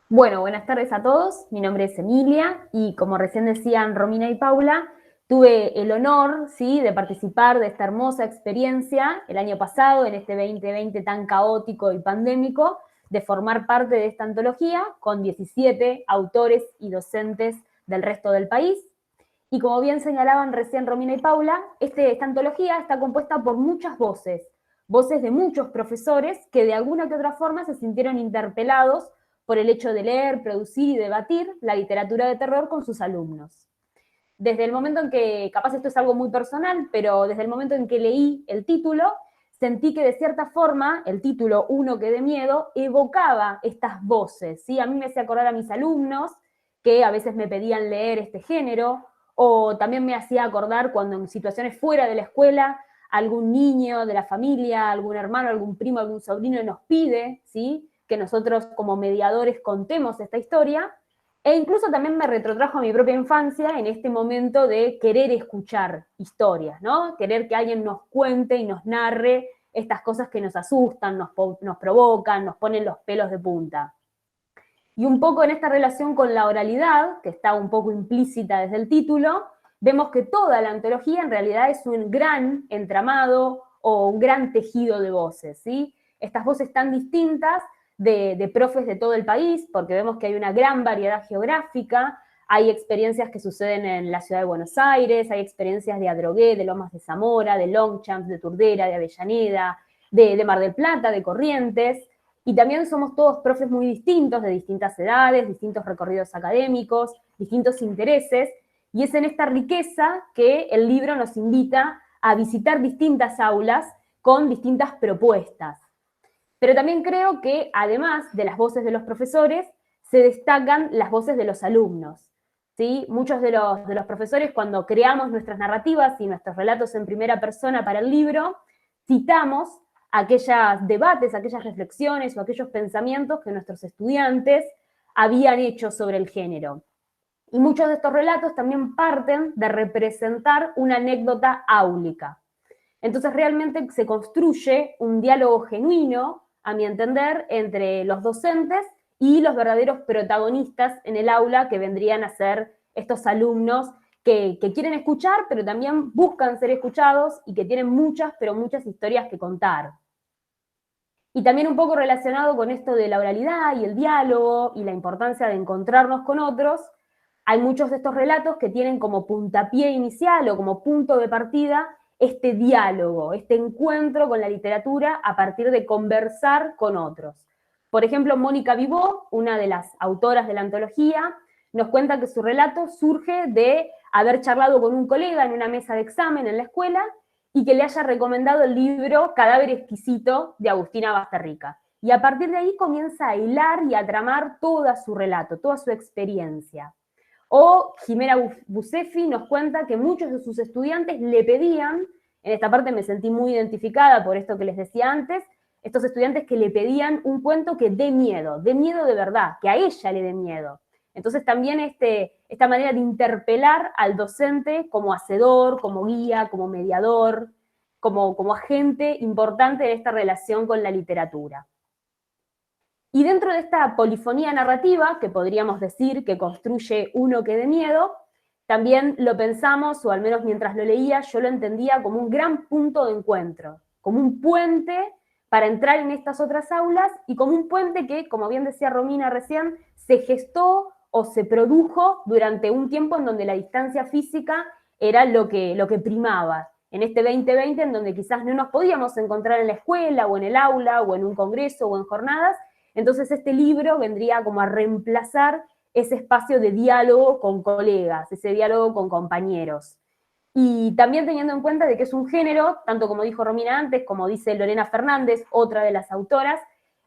Bueno, buenas tardes a todos. Mi nombre es Emilia y como recién decían Romina y Paula, tuve el honor, ¿sí?, de participar de esta hermosa experiencia el año pasado, en este 2020 tan caótico y pandémico, de formar parte de esta antología con 17 autores y docentes del resto del país. Y como bien señalaban recién Romina y Paula, esta antología está compuesta por muchas voces de muchos profesores que de alguna que otra forma se sintieron interpelados por el hecho de leer, producir y debatir la literatura de terror con sus alumnos. Desde el momento en que, capaz esto es algo muy personal, pero desde el momento en que leí el título, sentí que de cierta forma el título Uno que dé miedo evocaba estas voces, ¿sí? A mí me hacía acordar a mis alumnos que a veces me pedían leer este género, o también me hacía acordar cuando en situaciones fuera de la escuela algún niño de la familia, algún hermano, algún primo, algún sobrino nos pide, ¿sí?, que nosotros como mediadores contemos esta historia, e incluso también me retrotrajo a mi propia infancia en este momento de querer escuchar historias, ¿no? Querer que alguien nos cuente y nos narre estas cosas que nos asustan, nos provocan, nos ponen los pelos de punta. Y un poco en esta relación con la oralidad, que está un poco implícita desde el título, vemos que toda la antología en realidad es un gran entramado o un gran tejido de voces, ¿sí? Estas voces tan distintas de profes de todo el país, porque vemos que hay una gran variedad geográfica, hay experiencias que suceden en la ciudad de Buenos Aires, hay experiencias de Adrogué, de Lomas de Zamora, de Longchamp, de Turdera, de Avellaneda, de Mar del Plata, de Corrientes, y también somos todos profes muy distintos, de distintas edades, distintos recorridos académicos, distintos intereses, y es en esta riqueza que el libro nos invita a visitar distintas aulas con distintas propuestas. Pero también creo que, además de las voces de los profesores, se destacan las voces de los alumnos, ¿sí? Muchos de los profesores, cuando creamos nuestras narrativas y nuestros relatos en primera persona para el libro, citamos aquellos debates, aquellas reflexiones o aquellos pensamientos que nuestros estudiantes habían hecho sobre el género. Y muchos de estos relatos también parten de representar una anécdota áulica. Entonces realmente se construye un diálogo genuino, a mi entender, entre los docentes y los verdaderos protagonistas en el aula, que vendrían a ser estos alumnos que quieren escuchar, pero también buscan ser escuchados y que tienen muchas, pero muchas historias que contar. Y también un poco relacionado con esto de la oralidad y el diálogo y la importancia de encontrarnos con otros, hay muchos de estos relatos que tienen como puntapié inicial o como punto de partida este diálogo, este encuentro con la literatura a partir de conversar con otros. Por ejemplo, Mónica Vivó, una de las autoras de la antología, nos cuenta que su relato surge de haber charlado con un colega en una mesa de examen en la escuela y que le haya recomendado el libro Cadáver exquisito de Agustina Basterrica. Y a partir de ahí comienza a hilar y a tramar todo su relato, toda su experiencia. O Jimena Bucefi nos cuenta que muchos de sus estudiantes le pedían, en esta parte me sentí muy identificada por esto que les decía antes, estos estudiantes que le pedían un cuento que dé miedo de verdad, que a ella le dé miedo. Entonces también esta manera de interpelar al docente como hacedor, como guía, como mediador, como agente importante en esta relación con la literatura. Y dentro de esta polifonía narrativa, que podríamos decir que construye uno que dé miedo, también lo pensamos, o al menos mientras lo leía, yo lo entendía como un gran punto de encuentro, como un puente para entrar en estas otras aulas y como un puente que, como bien decía Romina recién, se gestó o se produjo durante un tiempo en donde la distancia física era lo que primaba. En este 2020, en donde quizás no nos podíamos encontrar en la escuela o en el aula o en un congreso o en jornadas, entonces este libro vendría como a reemplazar ese espacio de diálogo con colegas, ese diálogo con compañeros. Y también teniendo en cuenta de que es un género, tanto como dijo Romina antes, como dice Lorena Fernández, otra de las autoras,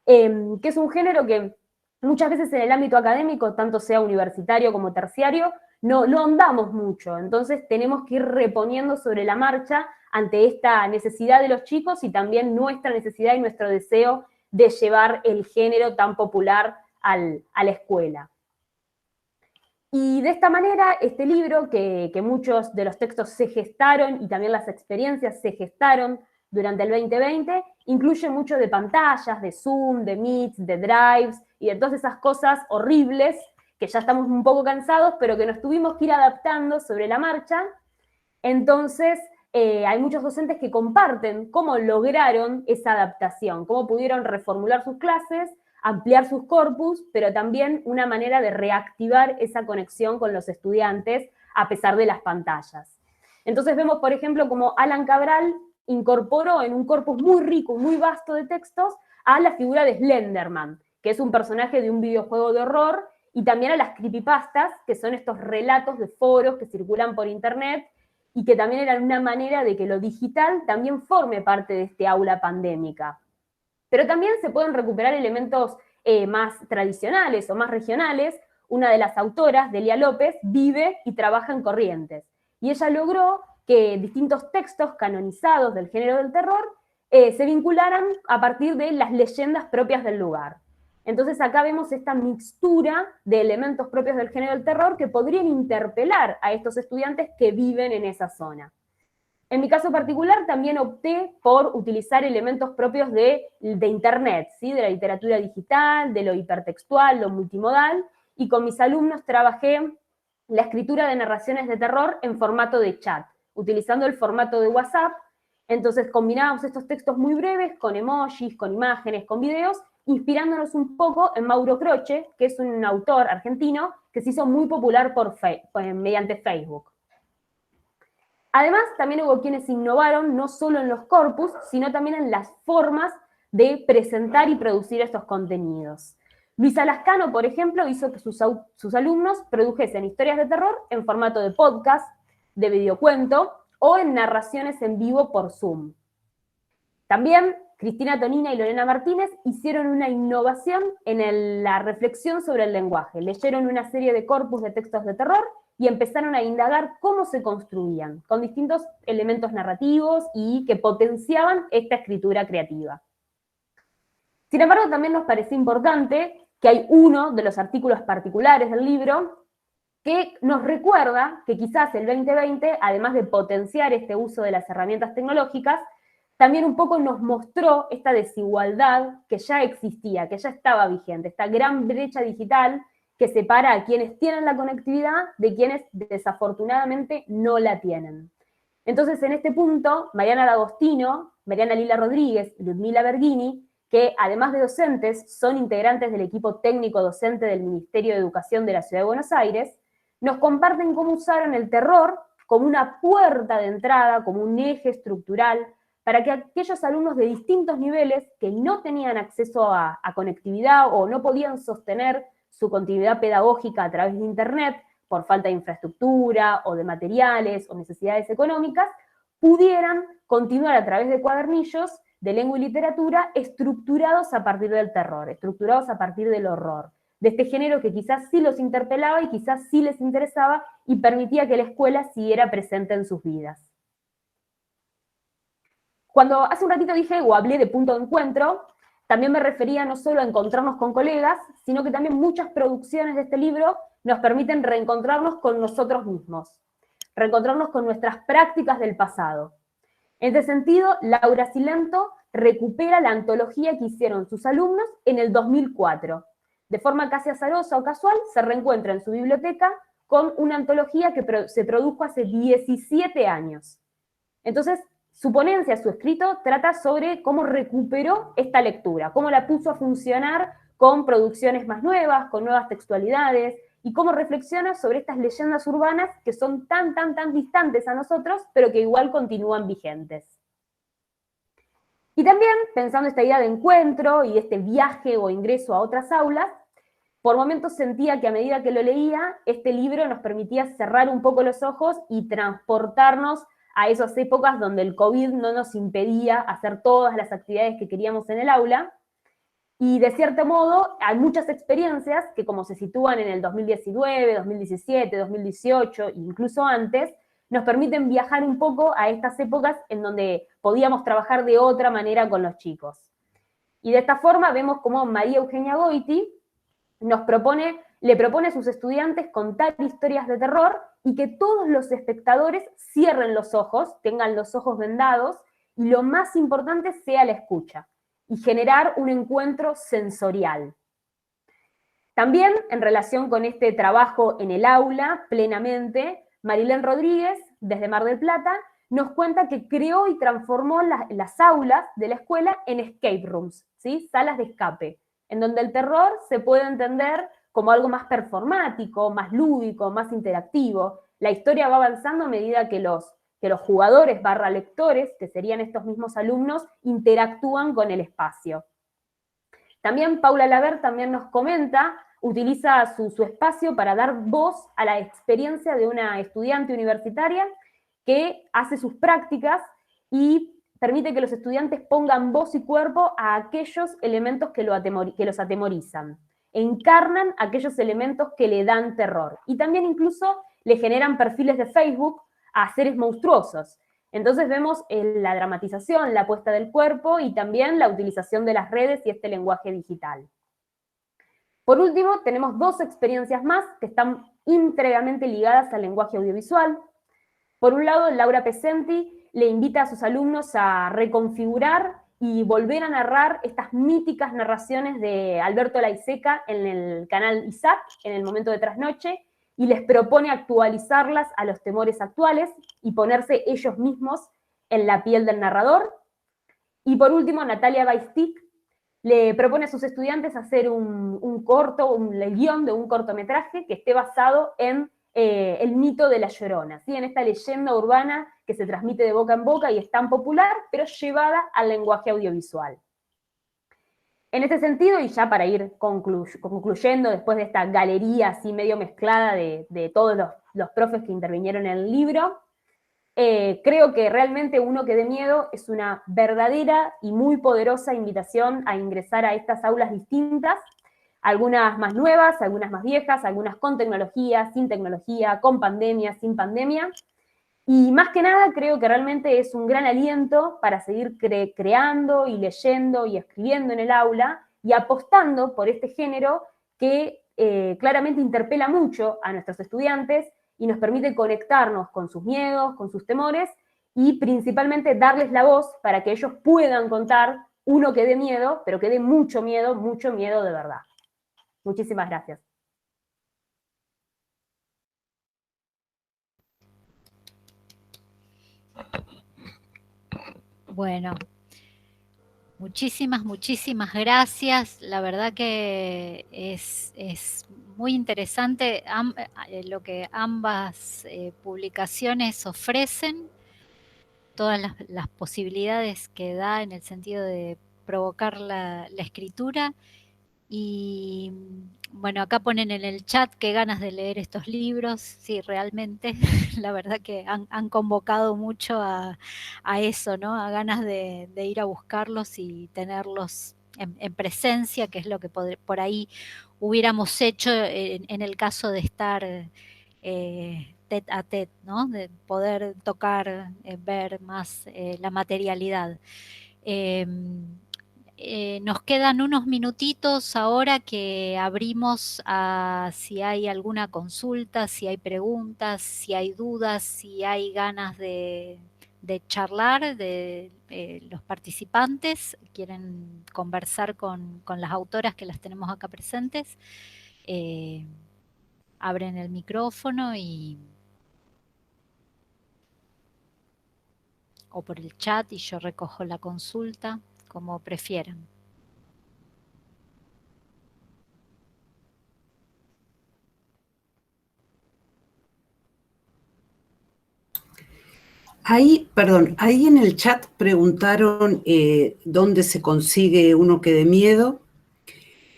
que es un género que muchas veces en el ámbito académico, tanto sea universitario como terciario, no ahondamos mucho. Entonces tenemos que ir reponiendo sobre la marcha ante esta necesidad de los chicos y también nuestra necesidad y nuestro deseo de llevar el género tan popular a la escuela. Y de esta manera, este libro, que muchos de los textos se gestaron y también las experiencias se gestaron durante el 2020, incluye mucho de pantallas, de Zoom, de Meets, de Drives y de todas esas cosas horribles que ya estamos un poco cansados, pero que nos tuvimos que ir adaptando sobre la marcha. Entonces, hay muchos docentes que comparten cómo lograron esa adaptación, cómo pudieron reformular sus clases, ampliar sus corpus, pero también una manera de reactivar esa conexión con los estudiantes a pesar de las pantallas. Entonces vemos, por ejemplo, como Alan Cabral incorporó en un corpus muy rico, muy vasto de textos, a la figura de Slenderman, que es un personaje de un videojuego de horror, y también a las creepypastas, que son estos relatos de foros que circulan por internet, y que también eran una manera de que lo digital también forme parte de este aula pandémica. Pero también se pueden recuperar elementos más tradicionales o más regionales. Una de las autoras, Delia López, vive y trabaja en Corrientes. Y ella logró que distintos textos canonizados del género del terror se vincularan a partir de las leyendas propias del lugar. Entonces acá vemos esta mixtura de elementos propios del género del terror que podrían interpelar a estos estudiantes que viven en esa zona. En mi caso particular también opté por utilizar elementos propios de Internet, ¿sí? De la literatura digital, de lo hipertextual, lo multimodal, y con mis alumnos trabajé la escritura de narraciones de terror en formato de chat, utilizando el formato de WhatsApp. Entonces combinábamos estos textos muy breves con emojis, con imágenes, con videos, inspirándonos un poco en Mauro Croce, que es un autor argentino que se hizo muy popular mediante Facebook. Además, también hubo quienes innovaron no solo en los corpus, sino también en las formas de presentar y producir estos contenidos. Luisa Lascano, por ejemplo, hizo que sus alumnos produjesen historias de terror en formato de podcast, de videocuento o en narraciones en vivo por Zoom. También Cristina Tonina y Lorena Martínez hicieron una innovación en la reflexión sobre el lenguaje. Leyeron una serie de corpus de textos de terror y empezaron a indagar cómo se construían, con distintos elementos narrativos y que potenciaban esta escritura creativa. Sin embargo, también nos pareció importante que hay uno de los artículos particulares del libro que nos recuerda que quizás el 2020, además de potenciar este uso de las herramientas tecnológicas, también un poco nos mostró esta desigualdad que ya existía, que ya estaba vigente, esta gran brecha digital que separa a quienes tienen la conectividad de quienes desafortunadamente no la tienen. Entonces, en este punto, Mariana D'Agostino, Mariana Lila Rodríguez y Ludmila Berghini, que además de docentes, son integrantes del equipo técnico docente del Ministerio de Educación de la Ciudad de Buenos Aires, nos comparten cómo usaron el terror como una puerta de entrada, como un eje estructural, para que aquellos alumnos de distintos niveles que no tenían acceso a conectividad o no podían sostener su continuidad pedagógica a través de Internet, por falta de infraestructura o de materiales o necesidades económicas, pudieran continuar a través de cuadernillos de lengua y literatura estructurados a partir del terror, estructurados a partir del horror, de este género que quizás sí los interpelaba y quizás sí les interesaba y permitía que la escuela siguiera presente en sus vidas. Cuando hace un ratito dije o hablé de punto de encuentro, también me refería no solo a encontrarnos con colegas, sino que también muchas producciones de este libro nos permiten reencontrarnos con nosotros mismos, reencontrarnos con nuestras prácticas del pasado. En este sentido, Laura Silento recupera la antología que hicieron sus alumnos en el 2004. De forma casi azarosa o casual, se reencuentra en su biblioteca con una antología que se produjo hace 17 años. Entonces, su ponencia, su escrito, trata sobre cómo recuperó esta lectura, cómo la puso a funcionar con producciones más nuevas, con nuevas textualidades, y cómo reflexiona sobre estas leyendas urbanas que son tan distantes a nosotros, pero que igual continúan vigentes. Y también, pensando esta idea de encuentro y este viaje o ingreso a otras aulas, por momentos sentía que a medida que lo leía, este libro nos permitía cerrar un poco los ojos y transportarnos a esas épocas donde el COVID no nos impedía hacer todas las actividades que queríamos en el aula. Y de cierto modo, hay muchas experiencias que, como se sitúan en el 2019, 2017, 2018, incluso antes, nos permiten viajar un poco a estas épocas en donde podíamos trabajar de otra manera con los chicos. Y de esta forma vemos cómo María Eugenia Goiti le propone a sus estudiantes contar historias de terror y que todos los espectadores cierren los ojos, tengan los ojos vendados, y lo más importante sea la escucha, y generar un encuentro sensorial. También, en relación con este trabajo en el aula, plenamente, Marilén Rodríguez, desde Mar del Plata, nos cuenta que creó y transformó las aulas de la escuela en escape rooms, ¿sí? Salas de escape, en donde el terror se puede entender como algo más performático, más lúdico, más interactivo. La historia va avanzando a medida que los jugadores / lectores, que serían estos mismos alumnos, interactúan con el espacio. También Paula Laver también nos comenta, utiliza su espacio para dar voz a la experiencia de una estudiante universitaria que hace sus prácticas y permite que los estudiantes pongan voz y cuerpo a aquellos elementos que los atemorizan. Encarnan aquellos elementos que le dan terror. Y también incluso le generan perfiles de Facebook a seres monstruosos. Entonces vemos la dramatización, la puesta del cuerpo y también la utilización de las redes y este lenguaje digital. Por último, tenemos dos experiencias más que están íntegramente ligadas al lenguaje audiovisual. Por un lado, Laura Pesenti le invita a sus alumnos a reconfigurar y volver a narrar estas míticas narraciones de Alberto Laiseca en el canal ISAC, en el momento de trasnoche, y les propone actualizarlas a los temores actuales y ponerse ellos mismos en la piel del narrador. Y por último, Natalia Baistik le propone a sus estudiantes hacer el guión de un cortometraje que esté basado en el mito de La Llorona, ¿sí? En esta leyenda urbana que se transmite de boca en boca y es tan popular, pero llevada al lenguaje audiovisual. En este sentido, y ya para ir concluyendo después de esta galería así medio mezclada de todos los profes que intervinieron en el libro, creo que realmente Uno que dé miedo es una verdadera y muy poderosa invitación a ingresar a estas aulas distintas, algunas más nuevas, algunas más viejas, algunas con tecnología, sin tecnología, con pandemia, sin pandemia. Y más que nada creo que realmente es un gran aliento para seguir creando y leyendo y escribiendo en el aula y apostando por este género que claramente interpela mucho a nuestros estudiantes y nos permite conectarnos con sus miedos, con sus temores y principalmente darles la voz para que ellos puedan contar uno que dé miedo, pero que dé mucho miedo de verdad. Muchísimas gracias. Bueno, muchísimas gracias. La verdad que es muy interesante lo que ambas publicaciones ofrecen, todas las posibilidades que da en el sentido de provocar la escritura. Y bueno, acá ponen en el chat qué ganas de leer estos libros. Sí, realmente, la verdad que han convocado mucho a eso, ¿no? A ganas de ir a buscarlos y tenerlos en presencia, que es lo que por ahí hubiéramos hecho en el caso de estar tete a tete, ¿no? De poder tocar, ver más la materialidad. Nos quedan unos minutitos ahora que abrimos a si hay alguna consulta, si hay preguntas, si hay dudas, si hay ganas de charlar de los participantes, quieren conversar con las autoras que las tenemos acá presentes. Abren el micrófono o por el chat y yo recojo la consulta, como prefieran. Ahí en el chat preguntaron dónde se consigue Uno que dé miedo.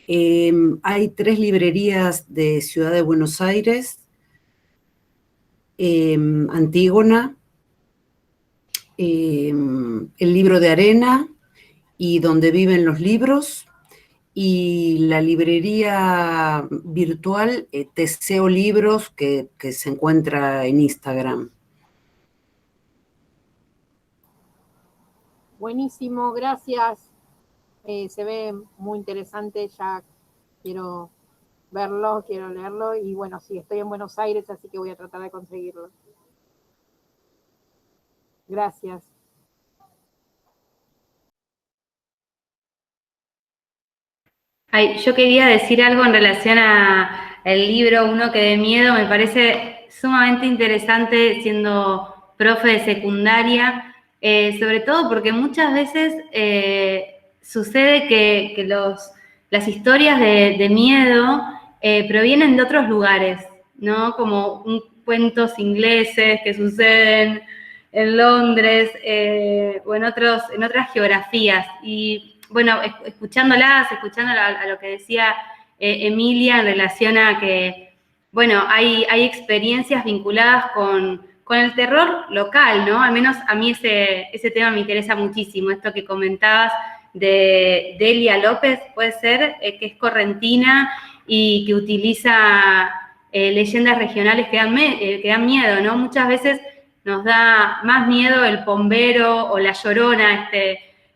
Hay 3 librerías de Ciudad de Buenos Aires, Antígona, El Libro de Arena y Donde Viven los Libros, y la librería virtual Teseo Libros que se encuentra en Instagram. Buenísimo, gracias. Se ve muy interesante, ya quiero verlo, quiero leerlo, y bueno, sí, estoy en Buenos Aires, así que voy a tratar de conseguirlo. Gracias. Ay, yo quería decir algo en relación al libro Uno que dé miedo. Me parece sumamente interesante siendo profe de secundaria, sobre todo porque muchas veces sucede que las historias de miedo provienen de otros lugares, ¿no? Como cuentos ingleses que suceden en Londres o en otras geografías. Y bueno, escuchando a lo que decía Emilia en relación a que, bueno, hay experiencias vinculadas con el terror local, ¿no? Al menos a mí ese tema me interesa muchísimo, esto que comentabas de Delia López, puede ser, que es correntina y que utiliza leyendas regionales que dan miedo, ¿no? Muchas veces nos da más miedo el Pombero o La Llorona,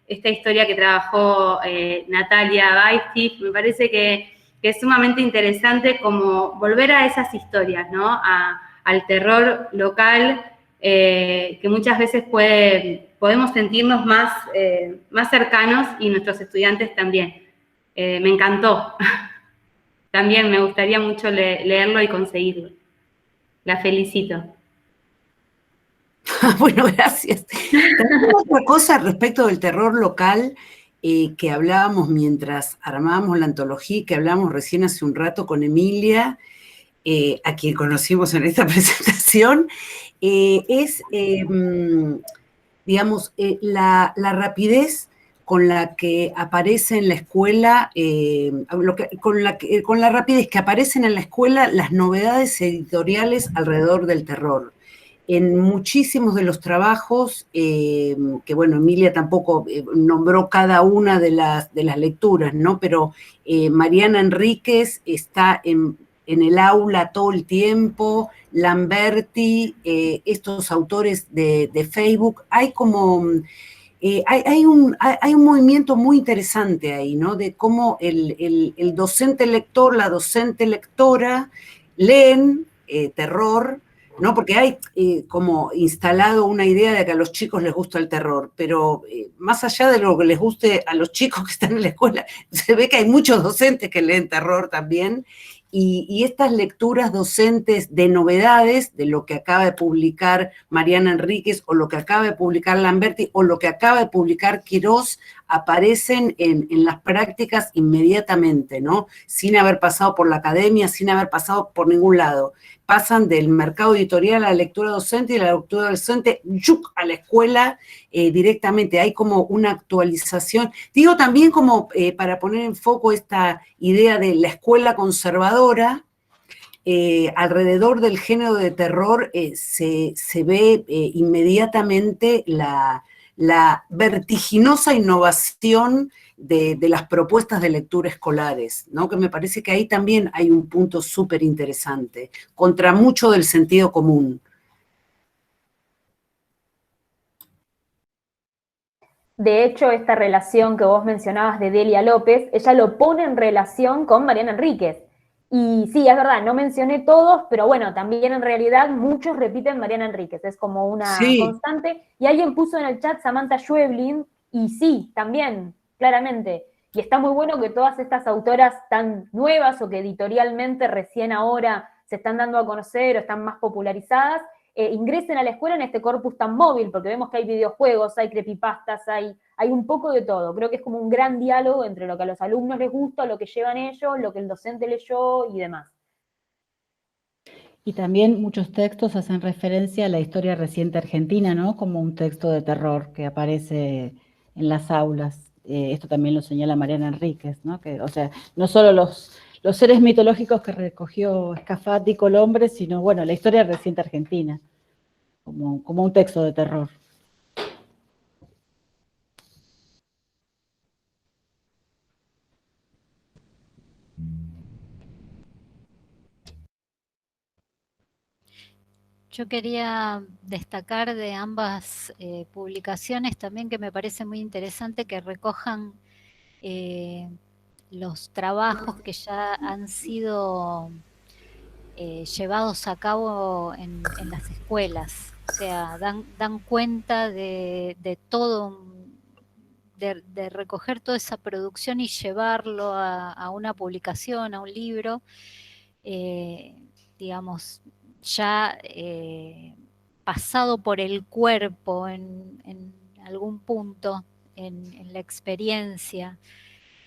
esta historia que trabajó Natalia Baistif. Me parece que es sumamente interesante como volver a esas historias, ¿no? Al terror local, que muchas veces podemos sentirnos más cercanos, y nuestros estudiantes también. Me encantó. También me gustaría mucho leerlo y conseguirlo. La felicito. Bueno, gracias. También otra cosa respecto del terror local, que hablábamos mientras armábamos la antología, que hablábamos recién hace un rato con Emilia, a quien conocimos en esta presentación, es, digamos, la rapidez con la que aparece en la escuela, con la rapidez que aparecen en la escuela las novedades editoriales alrededor del terror. En muchísimos de los trabajos, que bueno, Emilia tampoco nombró cada una de las lecturas, ¿no? Pero Mariana Enríquez está en el aula todo el tiempo, Lamberti, estos autores de Facebook, hay como... hay un movimiento muy interesante ahí, ¿no? De cómo el docente lector, la docente lectora leen terror, ¿no? Porque hay como instalado una idea de que a los chicos les gusta el terror, pero más allá de lo que les guste a los chicos que están en la escuela, se ve que hay muchos docentes que leen terror también, y estas lecturas docentes de novedades, de lo que acaba de publicar Mariana Enríquez, o lo que acaba de publicar Lamberti, o lo que acaba de publicar Quirós, aparecen en las prácticas inmediatamente, ¿no? Sin haber pasado por la academia, sin haber pasado por ningún lado. Pasan del mercado editorial a la lectura docente, y la lectura docente ¡yuc!, a la escuela directamente. Hay como una actualización. Digo también como para poner en foco esta idea de la escuela conservadora, alrededor del género de terror se ve inmediatamente la vertiginosa innovación de las propuestas de lectura escolares, ¿no? Que me parece que ahí también hay un punto súper interesante, contra mucho del sentido común. De hecho, esta relación que vos mencionabas de Delia López, ella lo pone en relación con Mariana Enríquez. Y sí, es verdad, no mencioné todos, pero bueno, también en realidad muchos repiten Mariana Enríquez, es como una constante. Y alguien puso en el chat Samantha Schweblin, y sí, también, claramente. Y está muy bueno que todas estas autoras tan nuevas o que editorialmente recién ahora se están dando a conocer o están más popularizadas, ingresen a la escuela en este corpus tan móvil, porque vemos que hay videojuegos, hay creepypastas, hay un poco de todo. Creo que es como un gran diálogo entre lo que a los alumnos les gusta, lo que llevan ellos, lo que el docente leyó y demás. Y también muchos textos hacen referencia a la historia reciente argentina, ¿no? Como un texto de terror que aparece en las aulas. Esto también lo señala Mariana Enríquez, ¿no? Que, o sea, no solo los seres mitológicos que recogió Scafati, Colombre, sino, bueno, la historia reciente argentina, como un texto de terror. Yo quería destacar de ambas publicaciones también que me parece muy interesante que recojan los trabajos que ya han sido llevados a cabo en las escuelas. O sea, dan cuenta de todo, de recoger toda esa producción y llevarlo a una publicación, a un libro, digamos, ya pasado por el cuerpo en algún punto, en la experiencia.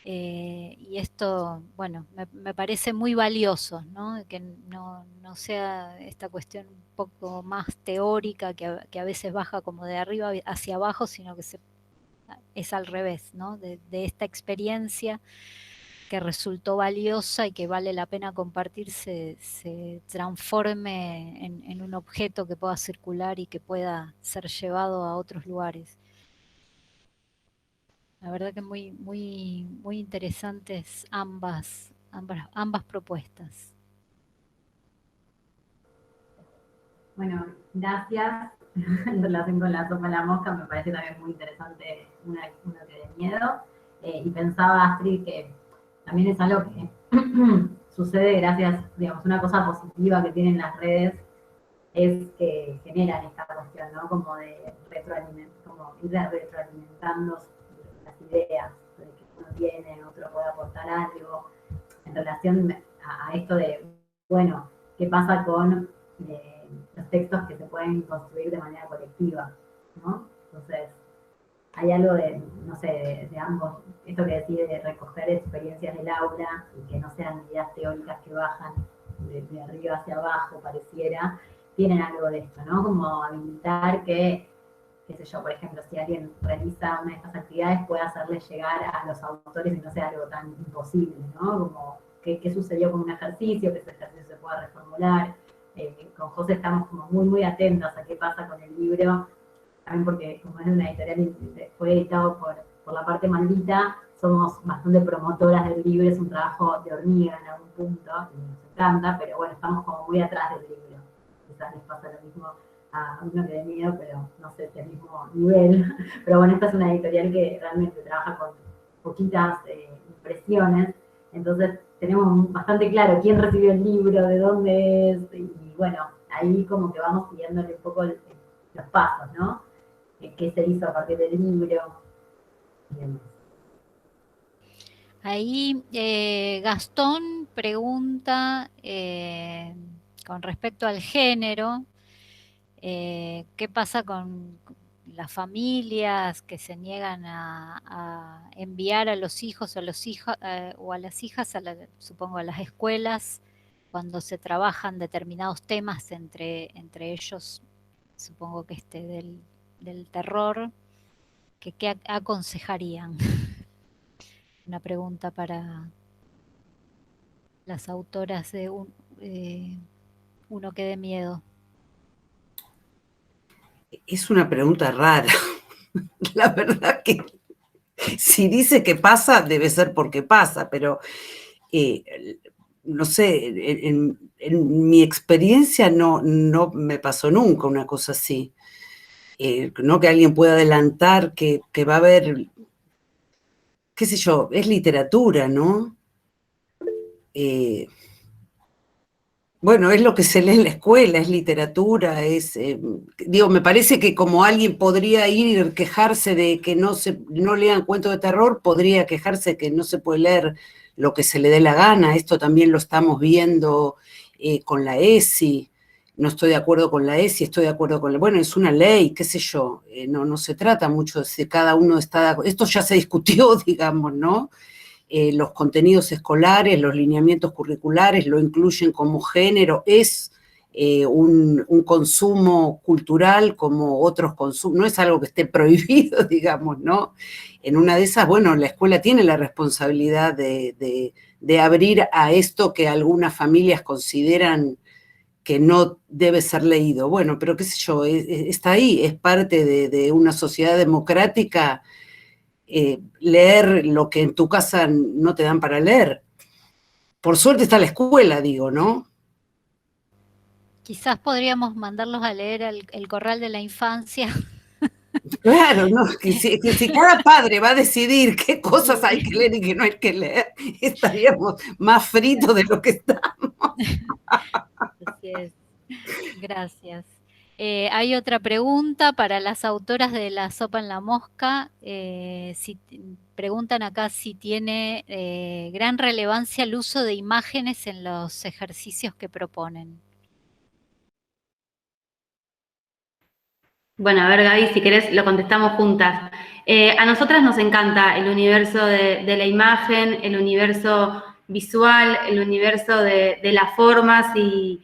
Y esto, bueno, me parece muy valioso, ¿no? Que no sea esta cuestión un poco más teórica que a veces baja como de arriba hacia abajo, sino que es al revés, ¿no? De esta experiencia que resultó valiosa y que vale la pena compartir, se transforme en un objeto que pueda circular y que pueda ser llevado a otros lugares. La verdad que muy, muy, muy interesantes ambas propuestas. Bueno, gracias. En relación con la sopa a la mosca, me parece también muy interesante una que de miedo. Y pensaba, Astrid, que también es algo que sucede gracias, digamos, una cosa positiva que tienen las redes es que generan esta cuestión, ¿no? Como de como ir retroalimentando las ideas de que uno tiene, otro puede aportar algo, en relación a esto de, bueno, ¿qué pasa con los textos que se pueden construir de manera colectiva, ¿no? Entonces, hay algo de, no sé, de ambos, esto que decide de recoger experiencias del aula y que no sean ideas teóricas que bajan de arriba hacia abajo, pareciera, tienen algo de esto, ¿no? Como habilitar que, qué sé yo, por ejemplo, si alguien realiza una de estas actividades, puede hacerle llegar a los autores y no sea algo tan imposible, ¿no? Como qué sucedió con un ejercicio, que ese ejercicio se pueda reformular. Con José estamos como muy atentos a qué pasa con el libro, también porque como es una editorial, fue editado por La Parte Maldita, somos bastante promotoras del libro, es un trabajo de hormiga en algún punto, y nos encanta, pero bueno, estamos como muy atrás del libro. Quizás les pasa lo mismo a Uno que dé miedo, pero no sé si al mismo nivel. Pero bueno, esta es una editorial que realmente trabaja con poquitas impresiones, entonces tenemos bastante claro quién recibió el libro, de dónde es, y bueno, ahí como que vamos siguiéndole un poco los pasos, ¿no? Qué se hizo a partir del libro. Bien. Ahí Gastón pregunta con respecto al género, ¿qué pasa con las familias que se niegan a enviar a los hijos o a las hijas, supongo a las escuelas, cuando se trabajan determinados temas entre ellos, supongo que del terror, ¿qué aconsejarían? Una pregunta para las autoras de Uno que dé miedo. Es una pregunta rara. La verdad que si dice que pasa, debe ser porque pasa, pero no sé, en mi experiencia no me pasó nunca una cosa así. No que alguien pueda adelantar que va a haber, qué sé yo, es literatura, ¿no? Bueno, es lo que se lee en la escuela, es literatura, digo, me parece que como alguien podría ir y quejarse de que no lean cuentos de terror, podría quejarse que no se puede leer lo que se le dé la gana. Esto también lo estamos viendo con la ESI. No estoy de acuerdo con la ESI, estoy de acuerdo con bueno, es una ley, qué sé yo, no se trata mucho de si cada uno está de acuerdo. Esto ya se discutió, digamos, ¿no? Los contenidos escolares, los lineamientos curriculares lo incluyen como género, es un consumo cultural como otros consumos, no es algo que esté prohibido, digamos, ¿no? En una de esas, bueno, la escuela tiene la responsabilidad de abrir a esto que algunas familias consideran que no debe ser leído. Bueno, pero qué sé yo, está ahí, es parte de una sociedad democrática. Leer lo que en tu casa no te dan para leer. Por suerte está la escuela, digo, ¿no? Quizás podríamos mandarlos a leer el Corral de la Infancia. Claro, ¿no? Que si cada padre va a decidir qué cosas hay que leer y qué no hay que leer, estaríamos más fritos de lo que estamos. Así es. Gracias. Hay otra pregunta para las autoras de La Sopa en la Mosca. Preguntan acá si tiene gran relevancia el uso de imágenes en los ejercicios que proponen. Bueno, a ver, Gaby, si querés lo contestamos juntas. A nosotras nos encanta el universo de la imagen, el universo visual, el universo de las formas y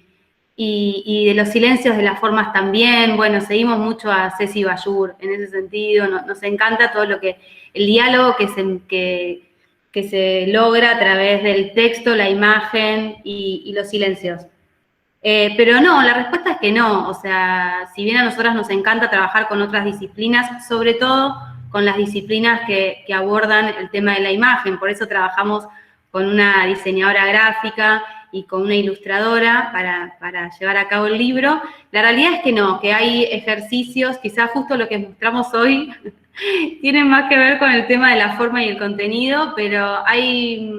de los silencios de las formas también. Bueno, seguimos mucho a Ceci Bayur en ese sentido. Nos encanta todo lo que, el diálogo que se logra a través del texto, la imagen y los silencios. Pero no, la respuesta es que no. O sea, si bien a nosotras nos encanta trabajar con otras disciplinas, sobre todo con las disciplinas que abordan el tema de la imagen, por eso trabajamos con una diseñadora gráfica y con una ilustradora para llevar a cabo el libro. La realidad es que no, que hay ejercicios, quizás justo lo que mostramos hoy, tienen más que ver con el tema de la forma y el contenido, pero hay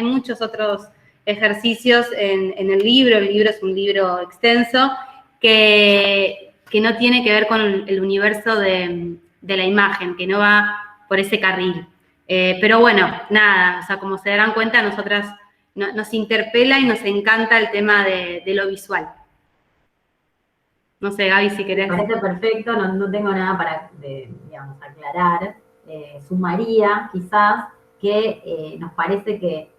muchos otros ejercicios en el libro es un libro extenso, que no tiene que ver con el universo de la imagen, que no va por ese carril. Pero bueno, nada, o sea, como se darán cuenta, a nosotras nos interpela y nos encanta el tema de lo visual. No sé, Gaby, si Me querés. parece perfecto, no tengo nada para, digamos, aclarar. Sumaría quizás que nos parece que,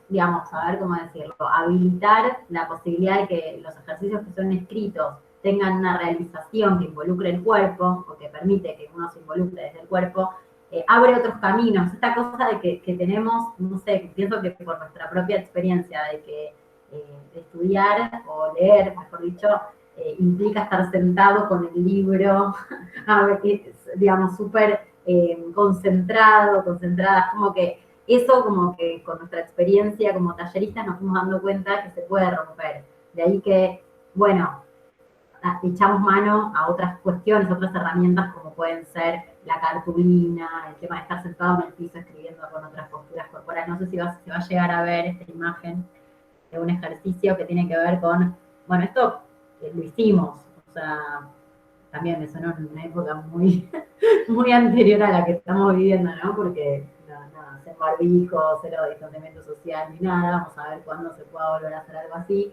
digamos, a ver cómo decirlo, habilitar la posibilidad de que los ejercicios que son escritos tengan una realización que involucre el cuerpo, o que permite que uno se involucre desde el cuerpo, abre otros caminos. Esta cosa de que tenemos, no sé, pienso que por nuestra propia experiencia de que de estudiar o leer, mejor dicho, implica estar sentado con el libro, digamos, súper concentradas, como que eso como que con nuestra experiencia como talleristas nos fuimos dando cuenta que se puede romper. De ahí que, bueno, echamos mano a otras cuestiones, otras herramientas como pueden ser la cartulina, el tema de estar sentado en el piso escribiendo con otras posturas corporales. No sé si se va a llegar a ver esta imagen de un ejercicio que tiene que ver con, bueno, esto lo hicimos, o sea, también me sonó en una época muy, muy anterior a la que estamos viviendo, ¿no? Porque no, sin barbijo, cero distanciamiento social ni nada, vamos a ver cuándo se pueda volver a hacer algo así.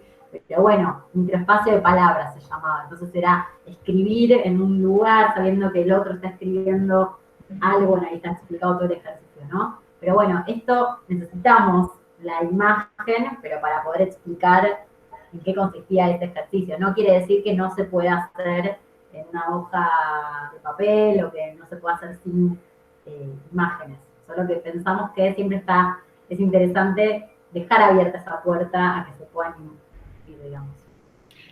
Pero bueno, microespacio de palabras se llamaba, entonces era escribir en un lugar sabiendo que el otro está escribiendo algo, bueno, ahí está explicado todo el ejercicio, ¿no? Pero bueno, esto necesitamos la imagen, pero para poder explicar en qué consistía este ejercicio. No quiere decir que no se pueda hacer en una hoja de papel o que no se pueda hacer sin imágenes. Solo que pensamos que siempre es interesante dejar abierta esa puerta a que se puedan ir, digamos.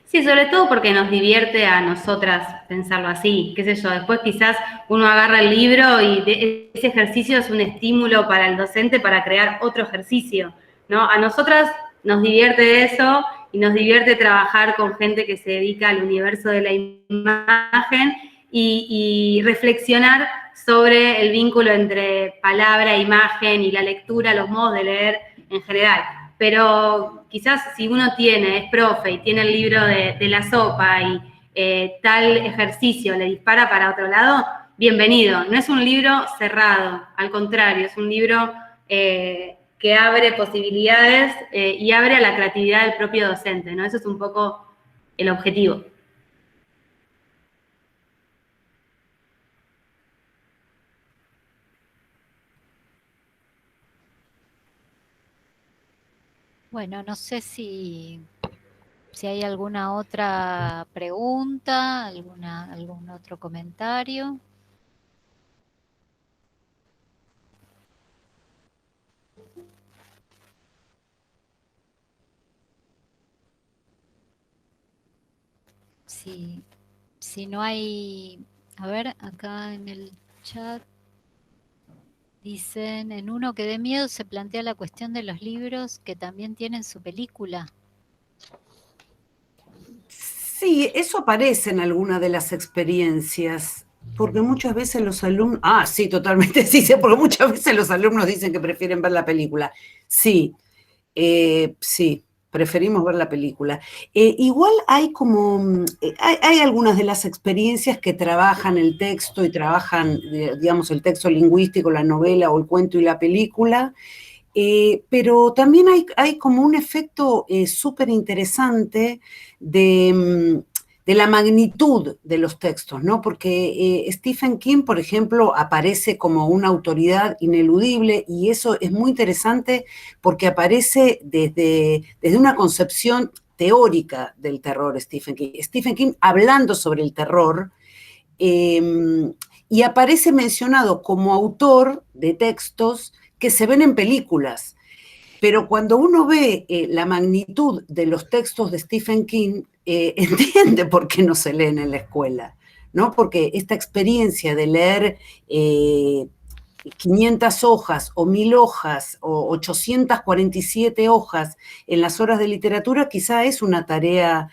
Sí, sobre todo porque nos divierte a nosotras pensarlo así, qué sé yo, después quizás uno agarra el libro y ese ejercicio es un estímulo para el docente para crear otro ejercicio, ¿no? A nosotras nos divierte eso y nos divierte trabajar con gente que se dedica al universo de la imagen y reflexionar sobre el vínculo entre palabra, imagen y la lectura, los modos de leer en general. Pero quizás si uno es profe y tiene el libro de la sopa y tal ejercicio le dispara para otro lado, bienvenido. No es un libro cerrado, al contrario, es un libro que abre posibilidades y abre a la creatividad del propio docente, ¿no? Eso es un poco el objetivo. Bueno, no sé si hay alguna otra pregunta, algún otro comentario. Si no hay, a ver, acá en el chat dicen, en Uno que dé miedo se plantea la cuestión de los libros que también tienen su película. Sí, eso aparece en alguna de las experiencias, porque muchas veces los alumnos... Ah, sí, totalmente, sí, porque muchas veces los alumnos dicen que prefieren ver la película. Sí, sí, preferimos ver la película. Igual hay como... hay algunas de las experiencias que trabajan el texto y trabajan, digamos, el texto lingüístico, la novela o el cuento y la película, pero también hay como un efecto súper interesante de la magnitud de los textos, ¿no? Porque Stephen King, por ejemplo, aparece como una autoridad ineludible y eso es muy interesante porque aparece desde una concepción teórica del terror, Stephen King. Stephen King hablando sobre el terror, y aparece mencionado como autor de textos que se ven en películas. Pero cuando uno ve la magnitud de los textos de Stephen King, entiende por qué no se leen en la escuela, ¿no? Porque esta experiencia de leer 500 hojas o 1000 hojas o 847 hojas en las horas de literatura quizá es una tarea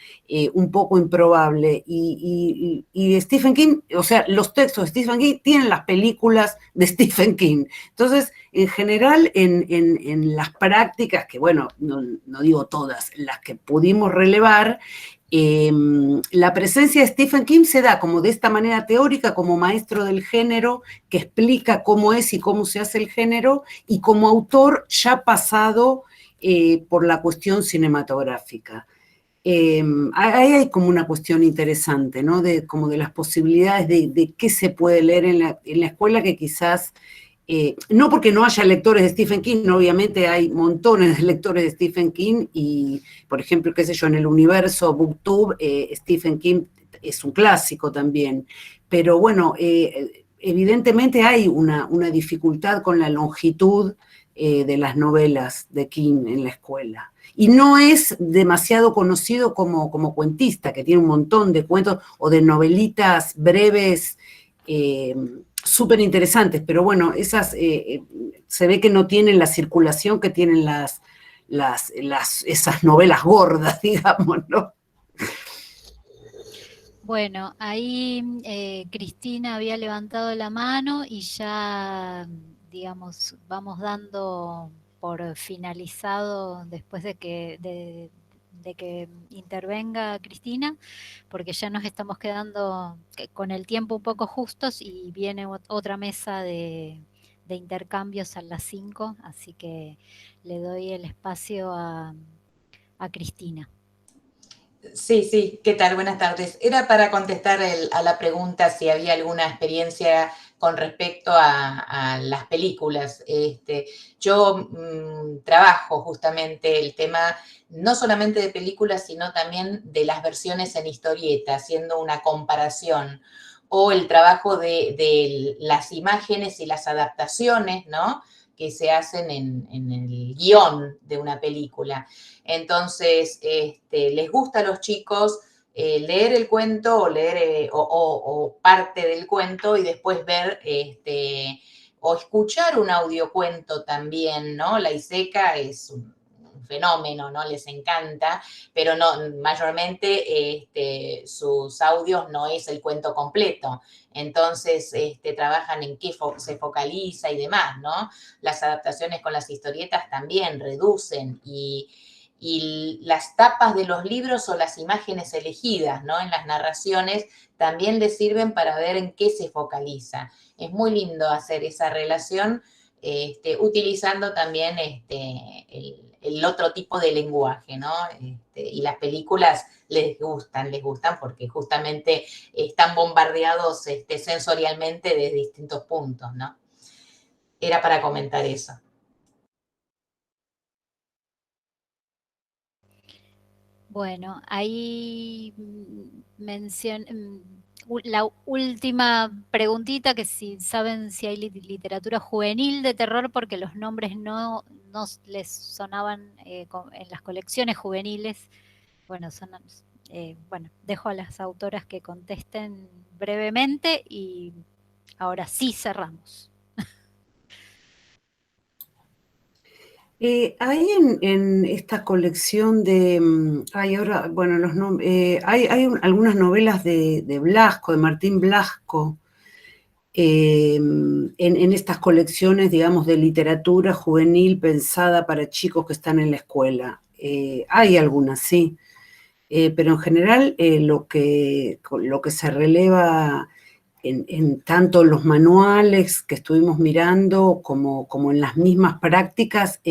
un poco improbable. Y Stephen King, o sea, los textos de Stephen King tienen las películas de Stephen King. Entonces, en general, en las prácticas, que bueno, no digo todas, las que pudimos relevar, la presencia de Stephen King se da como de esta manera teórica, como maestro del género, que explica cómo es y cómo se hace el género, y como autor ya pasado por la cuestión cinematográfica. Ahí hay como una cuestión interesante, ¿no? Como de las posibilidades de qué se puede leer en la escuela que quizás, no porque no haya lectores de Stephen King, ¿no? Obviamente hay montones de lectores de Stephen King y, por ejemplo, qué sé yo, en el universo BookTube, Stephen King es un clásico también, pero bueno, evidentemente hay una dificultad con la longitud de las novelas de King en la escuela. Y no es demasiado conocido como cuentista, que tiene un montón de cuentos o de novelitas breves súper interesantes, pero bueno, esas se ve que no tienen la circulación que tienen esas novelas gordas, digamos, ¿no? Bueno, ahí Cristina había levantado la mano y ya, digamos, vamos dando por finalizado después de que intervenga Cristina, porque ya nos estamos quedando con el tiempo un poco justos y viene otra mesa de intercambios a las 5, así que le doy el espacio a Cristina. Sí, ¿qué tal? Buenas tardes. Era para contestar a la pregunta si había alguna experiencia con respecto a las películas. Yo trabajo justamente el tema no solamente de películas, sino también de las versiones en historieta, haciendo una comparación, o el trabajo de las imágenes y las adaptaciones, ¿no?, que se hacen en el guión de una película. Entonces, les gusta a los chicos leer el cuento o leer o parte del cuento y después ver o escuchar un audiocuento también, ¿no? La ISECA es un fenómeno, ¿no? Les encanta, pero no, mayormente sus audios no es el cuento completo. Entonces, trabajan en qué se focaliza y demás, ¿no? Las adaptaciones con las historietas también reducen y las tapas de los libros o las imágenes elegidas, ¿no?, en las narraciones también les sirven para ver en qué se focaliza. Es muy lindo hacer esa relación utilizando también el otro tipo de lenguaje, ¿no? Y las películas les gustan porque justamente están bombardeados sensorialmente desde distintos puntos, ¿no? Era para comentar eso. Bueno, ahí la última preguntita, que si saben si hay literatura juvenil de terror, porque los nombres no les sonaban en las colecciones juveniles. Bueno, bueno, dejo a las autoras que contesten brevemente y ahora sí cerramos. Hay en esta colección de, ahora, bueno, hay algunas novelas de Blasco, de Martín Blasco, en estas colecciones, digamos, de literatura juvenil pensada para chicos que están en la escuela. Hay algunas, sí, pero en general lo que se releva en tanto los manuales que estuvimos mirando como en las mismas prácticas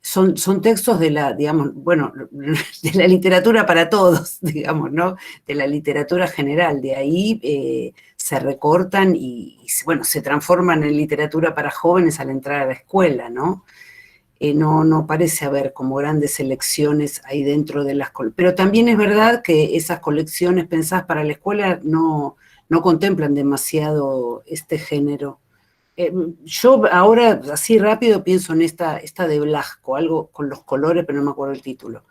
son textos de la, digamos, bueno, de la literatura para todos, digamos, ¿no? De la literatura general. De ahí se recortan y, bueno, se transforman en literatura para jóvenes al entrar a la escuela, ¿no? No parece haber como grandes selecciones ahí dentro de las colecciones. Pero también es verdad que esas colecciones pensadas para la escuela no contemplan demasiado este género. Yo ahora, así rápido, pienso en esta de Blasco, algo con los colores, pero no me acuerdo el título.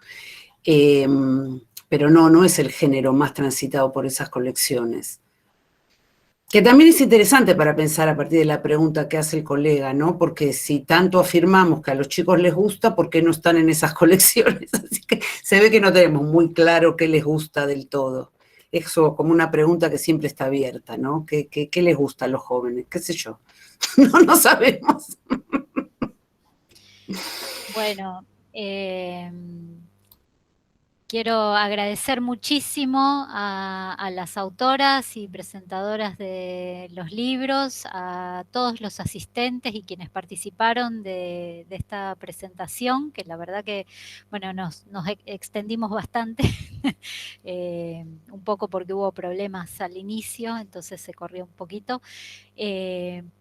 Pero no es el género más transitado por esas colecciones. Que también es interesante para pensar a partir de la pregunta que hace el colega, ¿no? Porque si tanto afirmamos que a los chicos les gusta, ¿por qué no están en esas colecciones? Así que se ve que no tenemos muy claro qué les gusta del todo. Eso como una pregunta que siempre está abierta, ¿no? ¿Qué les gusta a los jóvenes? ¿Qué sé yo? No sabemos. Bueno, quiero agradecer muchísimo a las autoras y presentadoras de los libros, a todos los asistentes y quienes participaron de esta presentación, que la verdad que, bueno, nos extendimos bastante, un poco porque hubo problemas al inicio, entonces se corrió un poquito.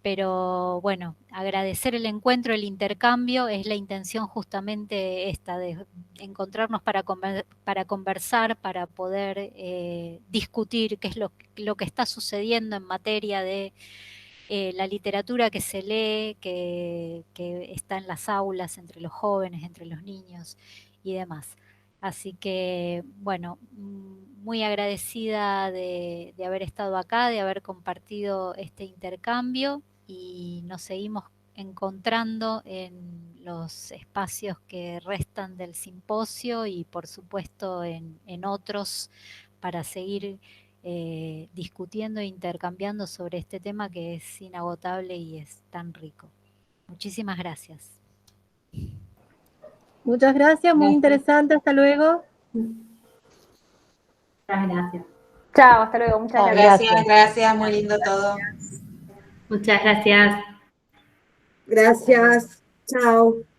Pero bueno, agradecer el encuentro, el intercambio, es la intención justamente esta, de encontrarnos para conversar, para poder discutir qué es lo que está sucediendo en materia de la literatura que se lee, que está en las aulas, entre los jóvenes, entre los niños y demás. Así que, bueno, muy agradecida de haber estado acá, de haber compartido este intercambio, y nos seguimos encontrando en los espacios que restan del simposio y por supuesto en otros, para seguir discutiendo e intercambiando sobre este tema que es inagotable y es tan rico. Muchísimas gracias. Muchas gracias, muy interesante, hasta luego. Muchas gracias. Chao, hasta luego, muchas gracias. Gracias, muy lindo todo. Muchas gracias. Gracias, chao.